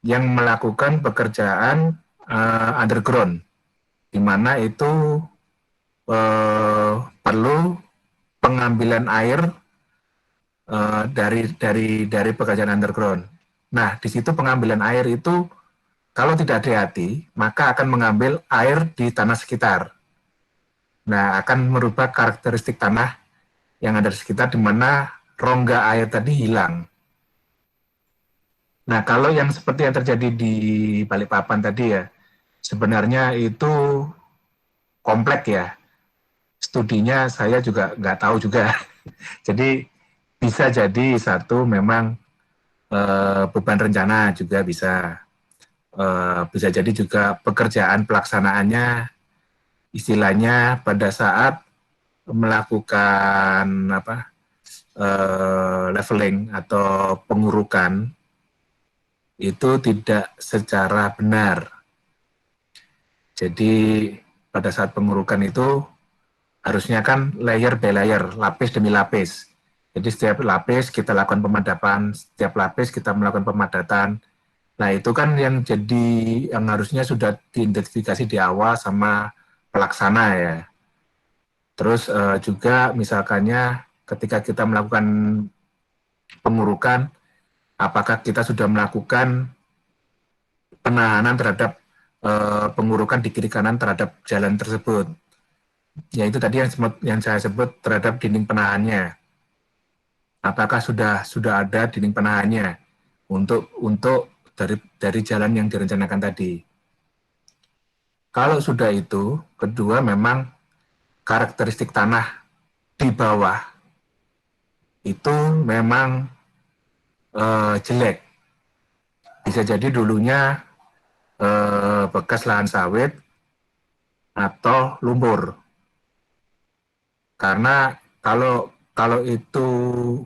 yang melakukan pekerjaan underground, di mana itu perlu pengambilan air dari pekerjaan underground. Nah, di situ pengambilan air itu kalau tidak hati-hati, maka akan mengambil air di tanah sekitar. Nah, akan merubah karakteristik tanah yang ada di sekitar, di mana rongga air tadi hilang. Nah, kalau yang seperti yang terjadi di Balikpapan tadi ya, sebenarnya itu kompleks ya. Studinya saya juga nggak tahu juga. Jadi bisa jadi satu memang beban rencana juga bisa jadi juga pekerjaan pelaksanaannya istilahnya pada saat melakukan leveling atau pengurukan itu tidak secara benar. Jadi pada saat pengurukan itu harusnya kan layer by layer, lapis demi lapis. Jadi setiap lapis kita lakukan pemadapan, setiap lapis kita melakukan pemadatan. Nah, itu kan yang harusnya sudah diidentifikasi di awal sama pelaksana ya. Terus juga misalkannya ketika kita melakukan pengurukan, apakah kita sudah melakukan penahanan terhadap pengurukan di kiri kanan terhadap jalan tersebut. Yaitu tadi yang saya sebut terhadap dinding penahannya. Apakah sudah ada dinding penahannya untuk dari jalan yang direncanakan tadi. Kalau sudah itu, kedua memang karakteristik tanah di bawah itu memang jelek. Bisa jadi dulunya bekas lahan sawit atau lumpur. Karena kalau itu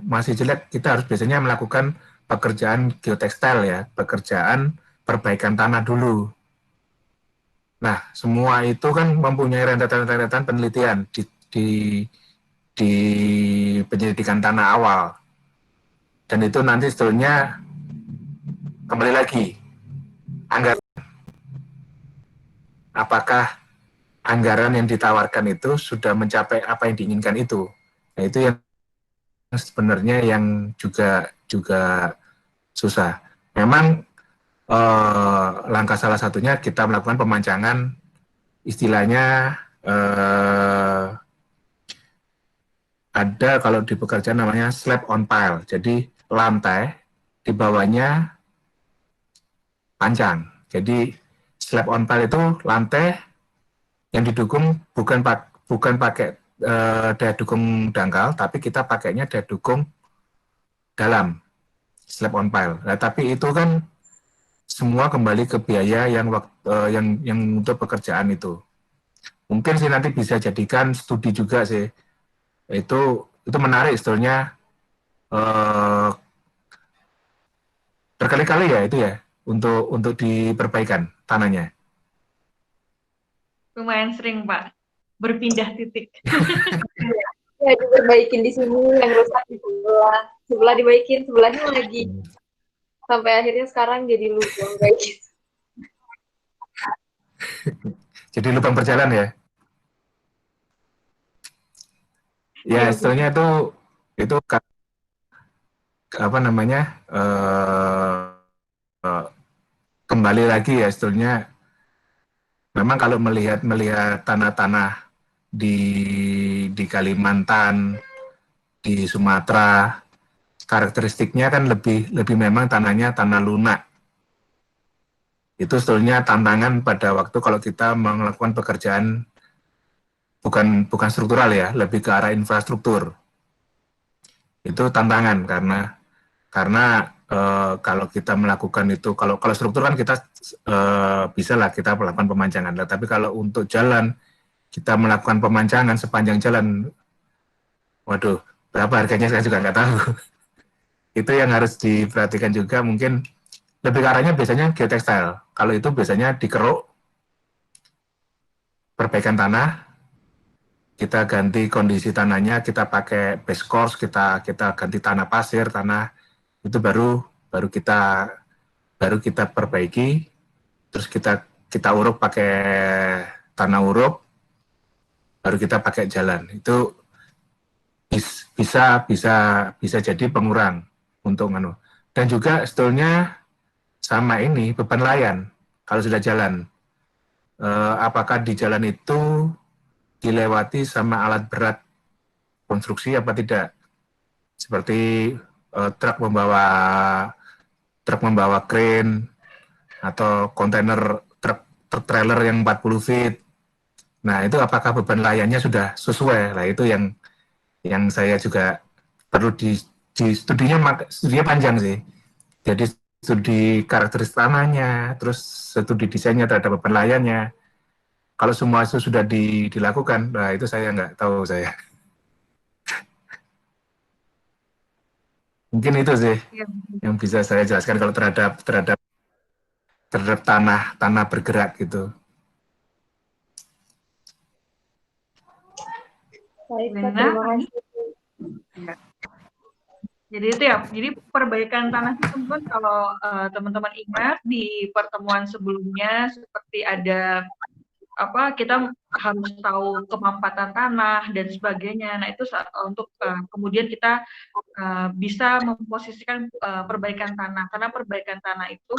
masih jelek, kita harus biasanya melakukan pekerjaan geotekstil ya, pekerjaan perbaikan tanah dulu. Nah, semua itu kan mempunyai rentetan-rentetan penelitian di penyelidikan tanah awal. Dan itu nanti sebetulnya kembali lagi, apakah anggaran yang ditawarkan itu sudah mencapai apa yang diinginkan itu. Nah, itu yang sebenarnya yang juga susah. Memang langkah salah satunya kita melakukan pemancangan, istilahnya ada kalau di pekerjaan namanya slab on pile. Jadi lantai di bawahnya panjang. Jadi slab on pile itu lantai yang didukung bukan pakai daya dukung dangkal, tapi kita pakainya daya dukung dalam slab on pile. Nah, tapi itu kan semua kembali ke biaya yang untuk pekerjaan itu. Mungkin sih nanti bisa jadikan studi juga sih. Itu menarik sebetulnya, berkali-kali ya itu ya untuk diperbaikan tanahnya. Lumayan sering, Pak. Berpindah titik. Ya, diperbaikin di sini, yang rusak di sebelah dibaikin, sebelahnya lagi. Sampai akhirnya sekarang jadi lubang kayak gitu. Jadi lubang berjalan ya. Ya, istilahnya itu apa namanya, kembali lagi ya, istilahnya memang kalau melihat tanah-tanah di Kalimantan, di Sumatera, karakteristiknya kan lebih memang tanahnya tanah lunak. Itu sebetulnya tantangan pada waktu kalau kita melakukan pekerjaan bukan struktural ya, lebih ke arah infrastruktur. Itu tantangan karena kalau kita melakukan itu, kalau struktur kan kita bisa lah kita melakukan pemancangan. Tapi kalau untuk jalan, kita melakukan pemancangan sepanjang jalan, waduh, berapa harganya saya juga nggak tahu. Itu yang harus diperhatikan juga, mungkin lebih ke arahnya biasanya geotekstil. Kalau itu biasanya dikeruk, perbaikan tanah, kita ganti kondisi tanahnya, kita pakai base course, kita ganti tanah pasir, tanah itu baru kita perbaiki, terus kita uruk pakai tanah uruk, baru kita pakai jalan. Itu bisa jadi pengurang untuk dan juga sebetulnya sama ini beban layan kalau sudah jalan. Apakah di jalan itu dilewati sama alat berat konstruksi apa tidak? Seperti truk membawa crane atau kontainer truk trailer yang 40 feet. Nah, itu apakah beban layannya sudah sesuai? Nah, itu yang saya juga perlu di studinya panjang sih. Jadi studi karakteristik tanahnya, terus studi desainnya terhadap beban layannya. Kalau semua itu sudah dilakukan, nah itu saya nggak tahu saya. Mungkin itu sih yang bisa saya jelaskan kalau terhadap tanah bergerak gitu. Baik, Pak, terima kasih. Jadi itu ya, jadi perbaikan tanah itu kan kalau teman-teman ingat di pertemuan sebelumnya seperti ada kita harus tahu kemampatan tanah dan sebagainya. Nah, itu untuk kemudian kita bisa memposisikan perbaikan tanah, karena perbaikan tanah itu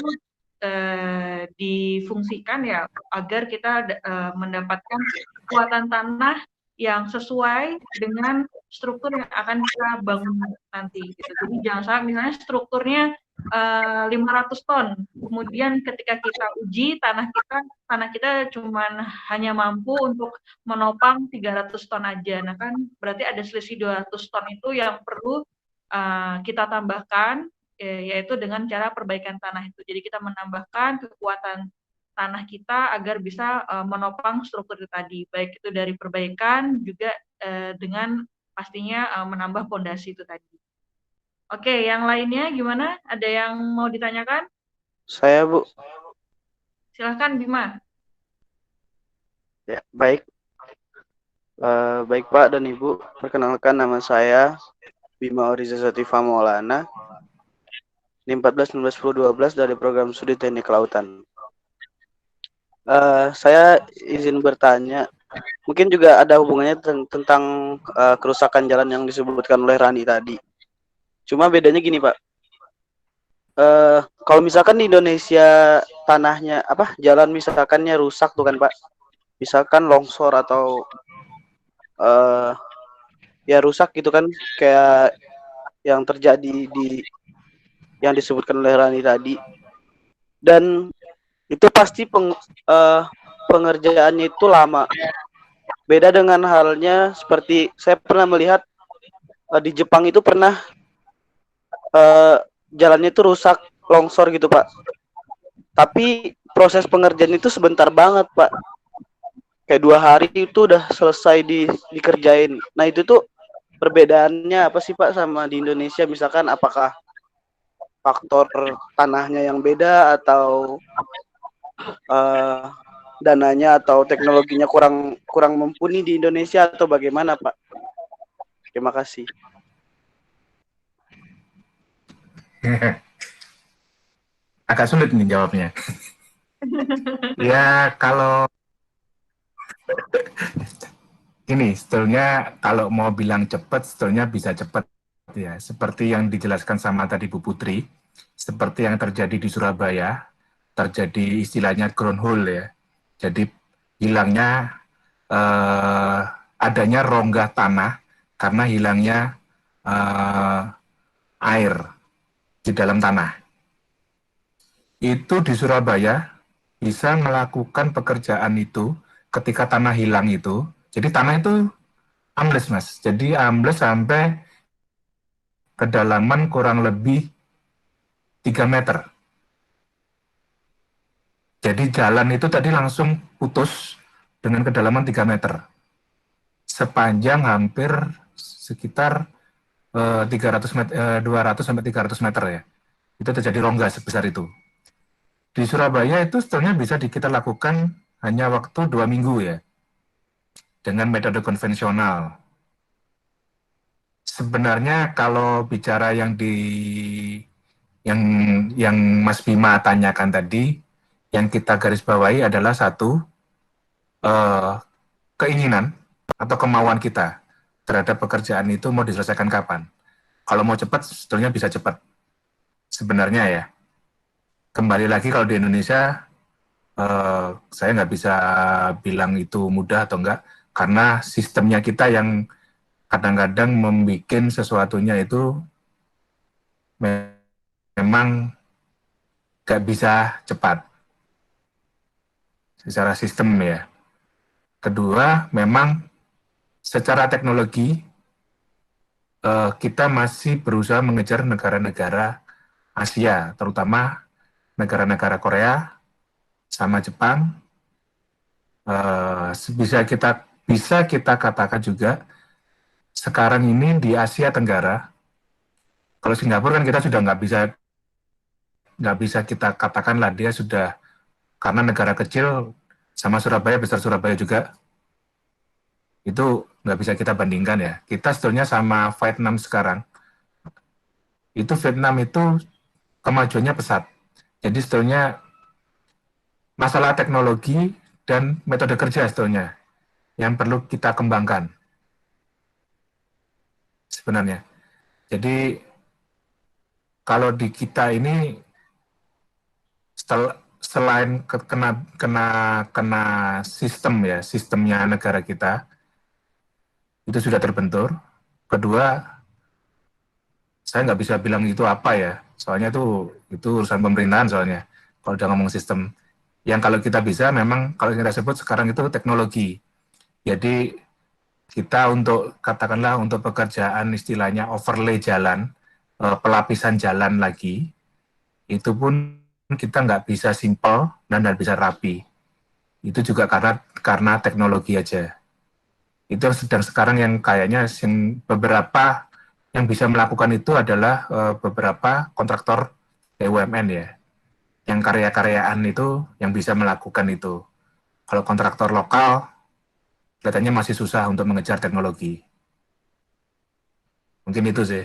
difungsikan ya agar kita mendapatkan kekuatan tanah yang sesuai dengan struktur yang akan kita bangun nanti gitu. Jadi jangan sampai misalnya strukturnya 500 ton, kemudian ketika kita uji tanah kita cuman hanya mampu untuk menopang 300 ton aja. Nah kan berarti ada selisih 200 ton itu yang perlu kita tambahkan, yaitu dengan cara perbaikan tanah itu. Jadi kita menambahkan kekuatan tanah kita agar bisa menopang struktur itu tadi, baik itu dari perbaikan juga dengan pastinya menambah pondasi itu tadi. Oke, yang lainnya gimana? Ada yang mau ditanyakan? Saya, Bu. Silahkan Bima. Ya, baik. Baik Pak dan Ibu, perkenalkan nama saya Bima Oriza Sativa Maulana, NIM 14 19 10 12 dari program Studi Teknik Kelautan. Saya izin bertanya, mungkin juga ada hubungannya tentang kerusakan jalan yang disebutkan oleh Rani tadi. Cuma bedanya gini Pak, kalau misalkan di Indonesia tanahnya jalan misalkannya rusak tuh kan Pak, misalkan longsor atau ya rusak gitu kan, kayak yang terjadi di yang disebutkan oleh Rani tadi, dan itu pasti pengerjaannya itu lama. Beda dengan halnya seperti saya pernah melihat di Jepang itu pernah jalannya itu rusak, longsor gitu Pak. Tapi proses pengerjaan itu sebentar banget Pak. Kayak 2 hari itu udah selesai dikerjain. Nah itu tuh perbedaannya apa sih Pak sama di Indonesia? Misalkan apakah faktor tanahnya yang beda atau dananya atau teknologinya kurang mumpuni di Indonesia atau bagaimana Pak? Terima kasih. Agak sulit nih jawabnya. Ya kalau ini sebetulnya kalau mau bilang cepat, sebetulnya bisa cepat ya. Seperti yang dijelaskan sama tadi Bu Putri, seperti yang terjadi di Surabaya, terjadi istilahnya ground hole ya. Jadi hilangnya adanya rongga tanah karena hilangnya air di dalam tanah. Itu di Surabaya bisa melakukan pekerjaan itu ketika tanah hilang itu. Jadi tanah itu ambles Mas. Jadi ambles sampai kedalaman kurang lebih 3 meter. Jadi jalan itu tadi langsung putus dengan kedalaman 3 meter. Sepanjang hampir sekitar 200 sampai 300 meter ya. Itu terjadi rongga sebesar itu. Di Surabaya itu sebetulnya bisa kita lakukan hanya waktu 2 minggu ya, dengan metode konvensional. Sebenarnya kalau bicara yang Mas Bima tanyakan tadi, yang kita garis bawahi adalah satu keinginan atau kemauan kita terhadap pekerjaan itu mau diselesaikan kapan. Kalau mau cepat, sebetulnya bisa cepat. Sebenarnya ya. Kembali lagi kalau di Indonesia, saya nggak bisa bilang itu mudah atau enggak, karena sistemnya kita yang kadang-kadang membuat sesuatunya itu memang nggak bisa cepat secara sistem ya. Kedua, memang secara teknologi kita masih berusaha mengejar negara-negara Asia, terutama negara-negara Korea sama Jepang. Bisa kita katakan juga sekarang ini di Asia Tenggara, kalau Singapura kan kita sudah nggak bisa kita katakan lah dia sudah, karena negara kecil sama Surabaya, besar Surabaya juga, itu nggak bisa kita bandingkan ya. Kita sebetulnya sama Vietnam sekarang, itu Vietnam itu kemajuannya pesat. Jadi sebetulnya masalah teknologi dan metode kerja sebetulnya yang perlu kita kembangkan sebenarnya. Jadi kalau di kita ini selain kena sistem ya, sistemnya negara kita itu sudah terbentur. Kedua, saya nggak bisa bilang itu apa ya, soalnya itu urusan pemerintahan soalnya. Kalau udah ngomong sistem, yang kalau kita bisa memang kalau kita sebut sekarang itu teknologi. Jadi kita untuk katakanlah untuk pekerjaan istilahnya overlay jalan, pelapisan jalan lagi, itu pun kita nggak bisa simple dan nggak bisa rapi. Itu juga karena teknologi aja. Itu sedang sekarang yang kayaknya beberapa yang bisa melakukan itu adalah beberapa kontraktor BUMN ya, yang karya-karyaan itu yang bisa melakukan itu. Kalau kontraktor lokal kelihatannya masih susah untuk mengejar teknologi. Mungkin itu sih.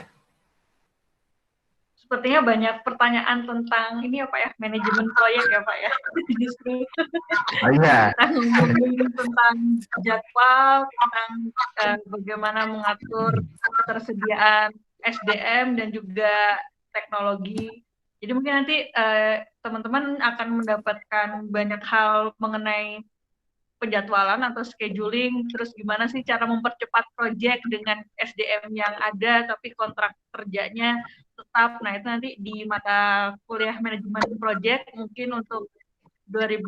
Sepertinya banyak pertanyaan tentang ini ya Pak ya, manajemen proyek ya Pak ya. Justru Oh iya. kita ngomongin tentang jadwal, tentang bagaimana mengatur ketersediaan SDM dan juga teknologi. Jadi mungkin nanti teman-teman akan mendapatkan banyak hal mengenai penjadwalan atau scheduling, terus gimana sih cara mempercepat proyek dengan SDM yang ada tapi kontrak kerjanya tetap. Nah, itu nanti di mata kuliah manajemen proyek mungkin untuk 2000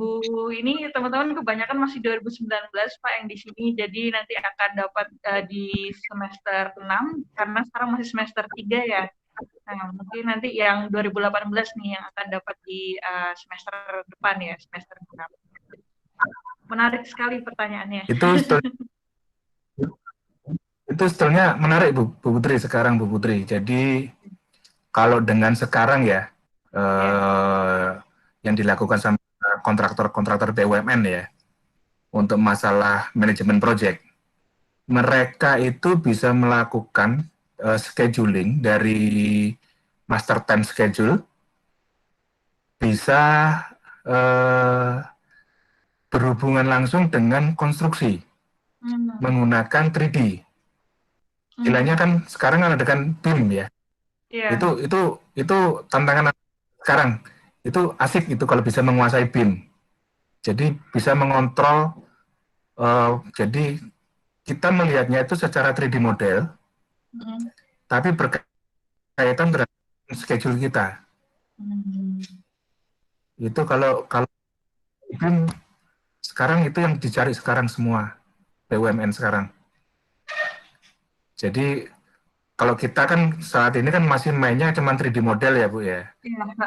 ini teman-teman kebanyakan masih 2019 Pak yang di sini, jadi nanti akan dapat di semester 6 karena sekarang masih semester 3 ya. Nah, mungkin nanti yang 2018 nih yang akan dapat di semester depan ya, semester 6. Menarik sekali pertanyaannya. Itu sebetulnya menarik Bu Putri sekarang Bu Putri. Jadi kalau dengan sekarang ya yang dilakukan sama kontraktor BUMN ya untuk masalah manajemen project, mereka itu bisa melakukan scheduling dari master time schedule, bisa berhubungan langsung dengan konstruksi menggunakan 3D. Istilahnya kan sekarang ada kan BIM ya. Yeah. Itu tantangan sekarang. Itu asik itu kalau bisa menguasai BIM. Jadi bisa mengontrol. Jadi kita melihatnya itu secara 3D model, tapi berkaitan dengan schedule kita. Itu kalau BIM sekarang itu yang dicari sekarang semua BUMN sekarang. Jadi kalau kita kan saat ini kan masih mainnya cuma 3D model ya Bu ya.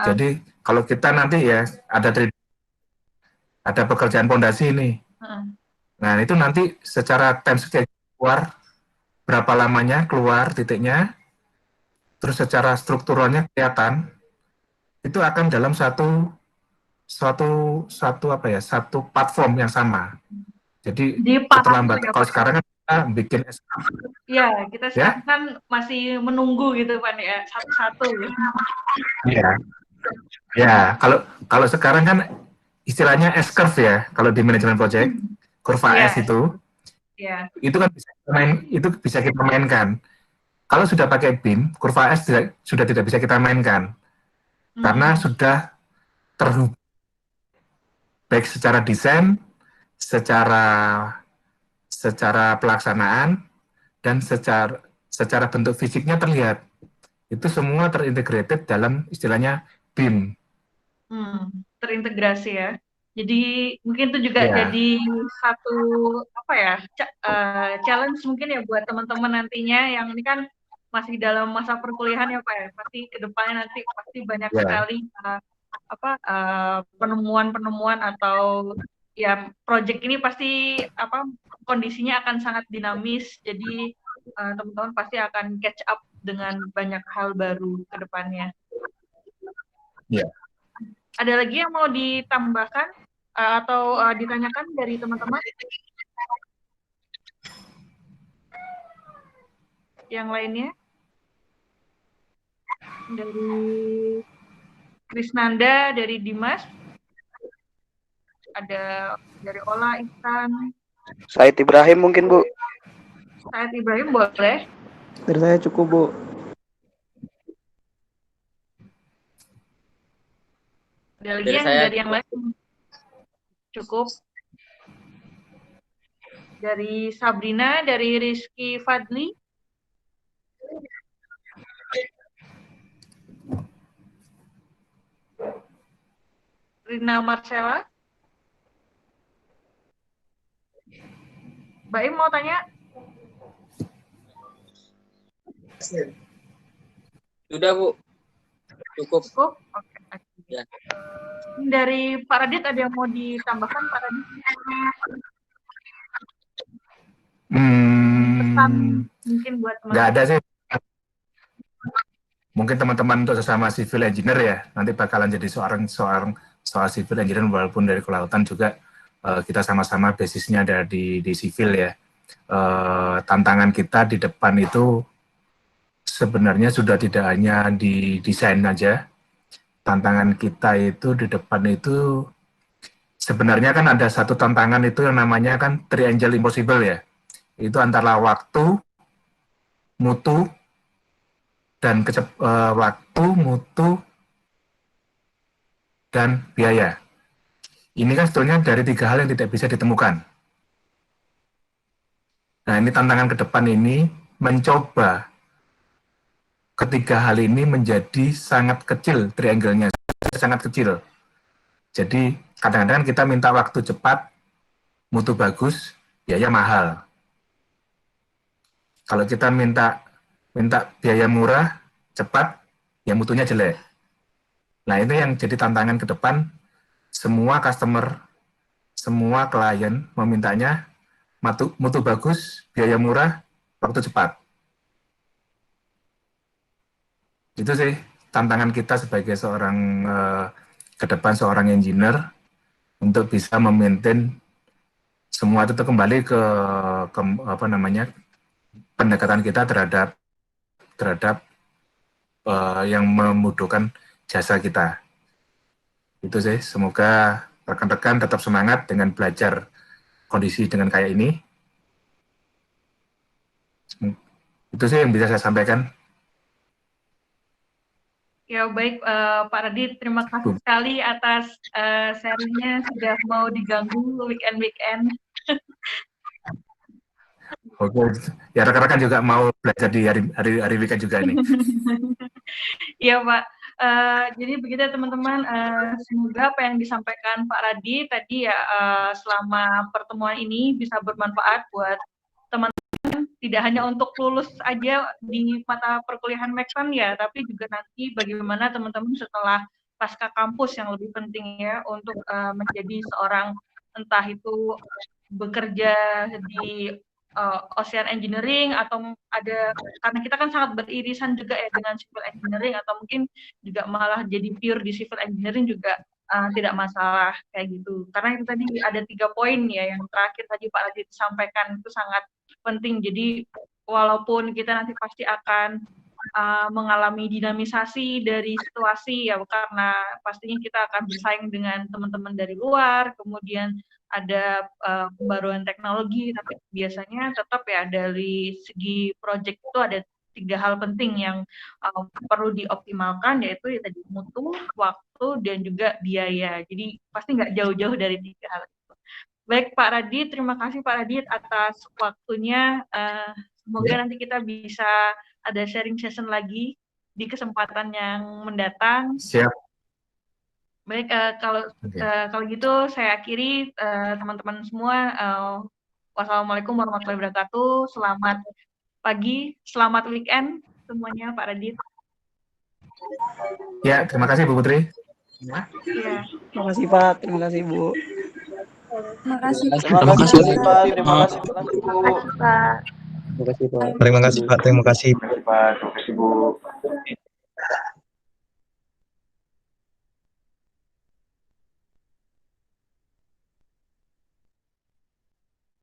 Jadi kalau kita nanti ya ada pekerjaan pondasi ini. Nah itu nanti secara time schedule keluar berapa lamanya keluar titiknya, terus secara strukturalnya kelihatan, itu akan dalam satu platform yang sama. Jadi terlambat. Kalau sekarang kan kita bikin Iya, kita sekarang kan masih menunggu gitu Pak ya, satu-satu. Iya. Ya, kalau sekarang kan istilahnya S-curve ya, kalau di manajemen project, kurva S itu. Itu kan bisa kita mainkan. Kalau sudah pakai BIM, kurva S sudah tidak bisa kita mainkan. Karena sudah terhubung baik secara desain, secara pelaksanaan, dan secara bentuk fisiknya terlihat. Itu semua terintegrated dalam istilahnya BIM. Terintegrasi ya. Jadi mungkin itu juga jadi satu challenge mungkin ya buat teman-teman nantinya yang ini kan masih dalam masa perkuliahan ya Pak ya. Pasti kedepannya nanti pasti banyak sekali penemuan-penemuan atau ya project ini pasti kondisinya akan sangat dinamis. Jadi teman-teman pasti akan catch up dengan banyak hal baru ke depannya. Yeah. Ada lagi yang mau ditambahkan atau ditanyakan dari teman-teman? Yang lainnya? Dari Krisnanda, dari Dimas? ada dari Ola, Ihsan, Said Ibrahim mungkin Bu. Said Ibrahim boleh. Dari saya cukup, Bu. Ada lagi Dari yang saya dari yang lain? Cukup. Dari Sabrina, dari Rizky Fadli. Rina Marcella. Baim mau tanya? sudah Bu, cukup. Cukup? Oke. Ya. Dari Pak Radit ada yang mau ditambahkan, Pak Radit? Pesan mungkin buat teman-teman. Nggak ada sih. Mungkin teman-teman untuk sesama civil engineer ya, nanti bakalan jadi soal civil engineer walaupun dari kelautan juga kita sama-sama basisnya ada di civil ya. Tantangan kita di depan itu sebenarnya sudah tidak hanya di desain aja. Tantangan kita itu di depan itu sebenarnya kan ada satu tantangan itu yang namanya kan triangle impossible ya. Itu antara waktu, mutu, dan waktu, mutu, dan biaya. Ini kan sebetulnya dari 3 hal yang tidak bisa ditemukan. Nah, ini tantangan ke depan ini mencoba ketiga hal ini menjadi sangat kecil, triangle-nya sangat kecil. Jadi kadang-kadang kita minta waktu cepat, mutu bagus, biaya mahal. Kalau kita minta biaya murah, cepat, ya mutunya jelek. Nah, itu yang jadi tantangan ke depan. Semua customer, semua klien memintanya mutu bagus, biaya murah, waktu cepat. Itu sih tantangan kita sebagai seorang ke depan seorang engineer untuk bisa memaintain semua itu kembali ke apa namanya pendekatan kita terhadap yang membutuhkan jasa kita. Itu sih, semoga rekan-rekan tetap semangat dengan belajar kondisi dengan kayak ini. Itu sih yang bisa saya sampaikan. Ya baik Pak Radit, terima kasih sekali atas sharingnya, sudah mau diganggu weekend. Oke, ya rekan-rekan juga mau belajar di hari weekend juga ini. Iya Pak, jadi begitu ya teman-teman, semoga apa yang disampaikan Pak Radit tadi ya selama pertemuan ini bisa bermanfaat buat teman-teman, tidak hanya untuk lulus aja di mata perkuliahan Meksan ya, tapi juga nanti bagaimana teman-teman setelah pasca kampus yang lebih penting ya untuk menjadi seorang entah itu bekerja di ocean engineering atau ada, karena kita kan sangat beririsan juga ya dengan civil engineering, atau mungkin juga malah jadi pure di civil engineering juga tidak masalah kayak gitu. Karena itu tadi ada 3 poin ya yang terakhir tadi Pak Radit sampaikan itu sangat penting. Jadi walaupun kita nanti pasti akan mengalami dinamisasi dari situasi ya, karena pastinya kita akan bersaing dengan teman-teman dari luar, kemudian ada pembaruan teknologi, tapi biasanya tetap ya dari segi project itu ada 3 hal penting yang perlu dioptimalkan, yaitu ya tadi mutu, waktu, dan juga biaya. Jadi pasti nggak jauh-jauh dari 3 hal itu. Baik Pak Radit, terima kasih Pak Radit atas waktunya. Semoga nanti kita bisa ada sharing session lagi di kesempatan yang mendatang. Siap. Baik, kalau gitu saya akhiri teman-teman semua. Wassalamualaikum warahmatullahi wabarakatuh. Selamat pagi, selamat weekend semuanya Pak Radit. Ya, terima kasih Bu Putri. Ya. Terima kasih Pak, terima kasih Bu. Terima kasih. Terima kasih Pak, terima kasih Bu. Pak. Terima kasih Pak. Terima kasih Pak, terima kasih. Terima kasih Bu.